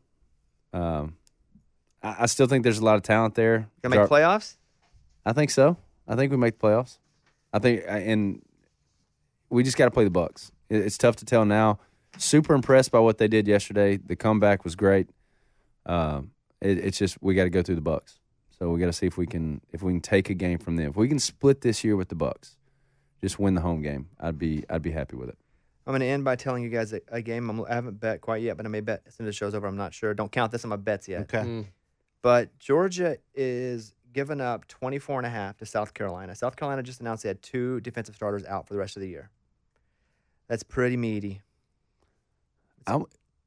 Speaker 3: I still think there's a lot of talent there.
Speaker 2: Gonna make playoffs?
Speaker 3: I think so. I think we make the playoffs. I think, and we just got to play the Bucs. It's tough to tell now. Super impressed by what they did yesterday. The comeback was great. It's just we got to go through the Bucs. So we got to see if we can take a game from them. If we can split this year with the Bucs, just win the home game, I'd be happy with it.
Speaker 2: I'm going to end by telling you guys a game I haven't bet quite yet, but I may bet as soon as the show's over. I'm not sure. Don't count this on my bets yet.
Speaker 4: Okay.
Speaker 2: But Georgia is giving up 24.5 to South Carolina. South Carolina just announced they had 2 defensive starters out for the rest of the year. That's pretty meaty.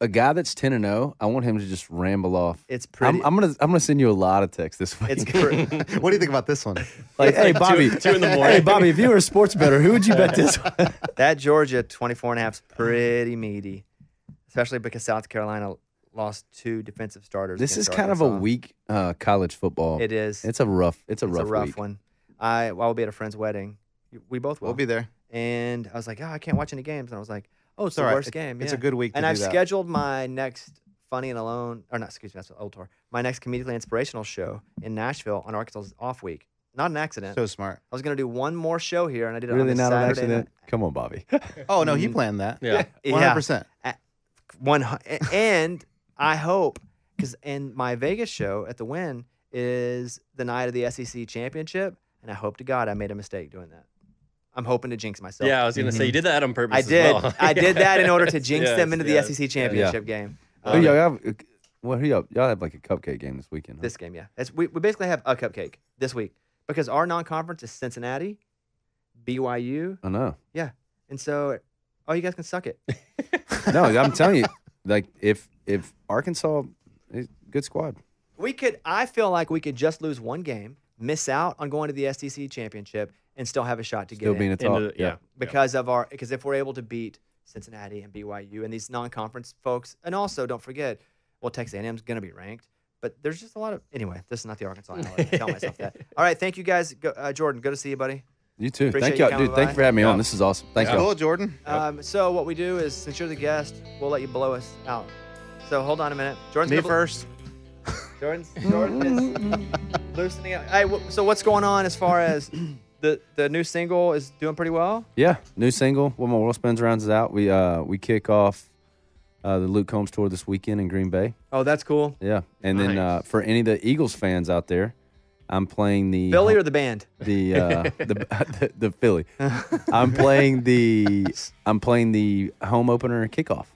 Speaker 3: A guy that's 10-0, I want him to just ramble off.
Speaker 2: It's pretty.
Speaker 3: I'm gonna send you a lot of texts this week.
Speaker 2: It's
Speaker 4: What do you think about this one?
Speaker 3: like, hey Bobby,
Speaker 5: 2 in the morning.
Speaker 3: Hey Bobby, if you were a sports bettor, who would you bet this one?
Speaker 2: That Georgia 24.5 is pretty meaty, especially because South Carolina lost 2 defensive starters.
Speaker 3: This is
Speaker 2: against
Speaker 3: kind of a
Speaker 2: Arkansas.
Speaker 3: weak college football.
Speaker 2: It is.
Speaker 3: It's a rough
Speaker 2: rough
Speaker 3: week.
Speaker 2: one. I will be at a friend's wedding. We both will.
Speaker 4: We'll be there.
Speaker 2: And I was like, "Oh, I can't watch any games." And I was like, "Oh, it's
Speaker 4: all
Speaker 2: the
Speaker 4: right.
Speaker 2: worst game."
Speaker 4: It's
Speaker 2: yeah.
Speaker 4: a good week to
Speaker 2: And
Speaker 4: do
Speaker 2: I've
Speaker 4: that.
Speaker 2: scheduled my next Funny and Alone, or not, excuse me, that's old tour. My next comedically inspirational show in Nashville on Arkansas's off week. Not an accident.
Speaker 4: So smart.
Speaker 2: I was going to do one more show here, and I did it
Speaker 3: Really
Speaker 2: on the
Speaker 3: not an
Speaker 2: Saturday
Speaker 3: accident?
Speaker 2: night.
Speaker 3: Come on, Bobby.
Speaker 4: Oh no, he planned that.
Speaker 5: Yeah.
Speaker 4: 100%.
Speaker 2: And I hope, because in my Vegas show at the Wynn is the night of the SEC championship, and I hope to God I made a mistake doing that. I'm hoping to jinx myself.
Speaker 5: Yeah, I was going to say, you did that on purpose
Speaker 2: I did.
Speaker 5: as well.
Speaker 2: I did that in order to jinx
Speaker 5: Yes,
Speaker 2: them into the
Speaker 5: yes,
Speaker 2: SEC championship game.
Speaker 3: Who y'all have? Well, y'all have like a cupcake game this weekend. Huh?
Speaker 2: This game, yeah. We basically have a cupcake this week because our non-conference is Cincinnati, BYU.
Speaker 3: I know.
Speaker 2: Yeah. And so, you guys can suck it.
Speaker 3: No, I'm telling you, like if Arkansas, good squad.
Speaker 2: I feel like we could just lose one game, miss out on going to the SEC championship, and still have a shot to
Speaker 3: Still
Speaker 2: get
Speaker 3: being
Speaker 2: in.
Speaker 3: a top.
Speaker 5: Yeah.
Speaker 2: Because if we're able to beat Cincinnati and BYU and these non-conference folks, and also don't forget, Texas A&M is going to be ranked, but there's just a lot of anyway. This is not the Arkansas hour. I tell myself that. All right, thank you guys, Jordan. Good to see you, buddy.
Speaker 3: You too.
Speaker 2: Appreciate
Speaker 3: Thank
Speaker 2: you
Speaker 3: y'all,
Speaker 2: coming
Speaker 3: dude. Thank
Speaker 2: by.
Speaker 3: you for having me on. This is awesome. Thank y'all.
Speaker 4: Cool, Jordan.
Speaker 2: So what we do is, since you're the guest, we'll let you blow us out. So hold on a minute. Jordan's
Speaker 4: Me
Speaker 2: gonna
Speaker 4: first.
Speaker 2: Jordan is loosening up. Hey, so what's going on as far as the new single is doing pretty well?
Speaker 3: Yeah, new single. When my world spins around is out. We kick off the Luke Combs tour this weekend in Green Bay.
Speaker 2: Oh, that's cool.
Speaker 3: Yeah, and then
Speaker 5: Nice.
Speaker 3: for any of the Eagles fans out there, I'm playing the
Speaker 2: Philly or the band?
Speaker 3: the Philly. I'm playing the home opener kickoff.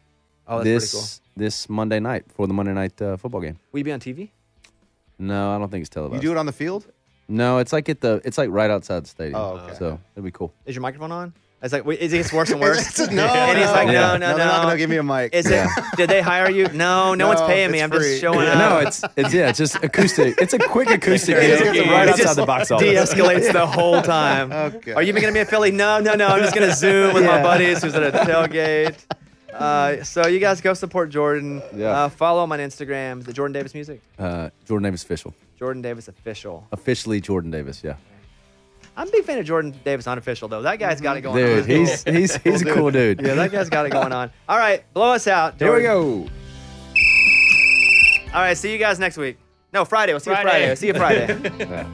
Speaker 2: Oh, that's pretty cool.
Speaker 3: This Monday night for the Monday night football game.
Speaker 2: Will you be on TV?
Speaker 3: No, I don't think it's
Speaker 4: You
Speaker 3: televised.
Speaker 4: do it on the field?
Speaker 3: No, it's like right outside the stadium.
Speaker 4: Oh, okay.
Speaker 3: So it'll be cool.
Speaker 2: Is your microphone on? It's like, it gets worse and worse.
Speaker 4: No,
Speaker 2: and he's like, no.
Speaker 4: They're not gonna give me a mic.
Speaker 2: Is it? Did they hire you? No, no one's paying me.
Speaker 4: it's
Speaker 2: I'm
Speaker 4: free.
Speaker 2: just showing up.
Speaker 3: No, it's just acoustic. It's a quick acoustic.
Speaker 2: It
Speaker 3: It's right
Speaker 2: it
Speaker 3: outside
Speaker 2: just
Speaker 3: the box office.
Speaker 2: de-escalates the whole time.
Speaker 4: Okay.
Speaker 2: Are you going to be in Philly? No. I'm just going to Zoom with my buddies who's at a tailgate. So you guys go support Jordan.
Speaker 3: Yeah.
Speaker 2: Follow him on Instagram. The Jordan Davis Music.
Speaker 3: Jordan Davis official.
Speaker 2: Jordan Davis Official.
Speaker 3: Officially Jordan Davis. Yeah.
Speaker 2: I'm a big fan of Jordan Davis Unofficial, though. That guy's got it going
Speaker 3: Dude,
Speaker 2: on.
Speaker 3: he's a cool dude.
Speaker 2: Yeah, that guy's got it going on. All right, blow us out.
Speaker 3: Here we
Speaker 2: Jordan.
Speaker 3: go.
Speaker 2: All right, see you guys next week. No, Friday. We'll see you Friday. See you Friday.
Speaker 3: Yeah.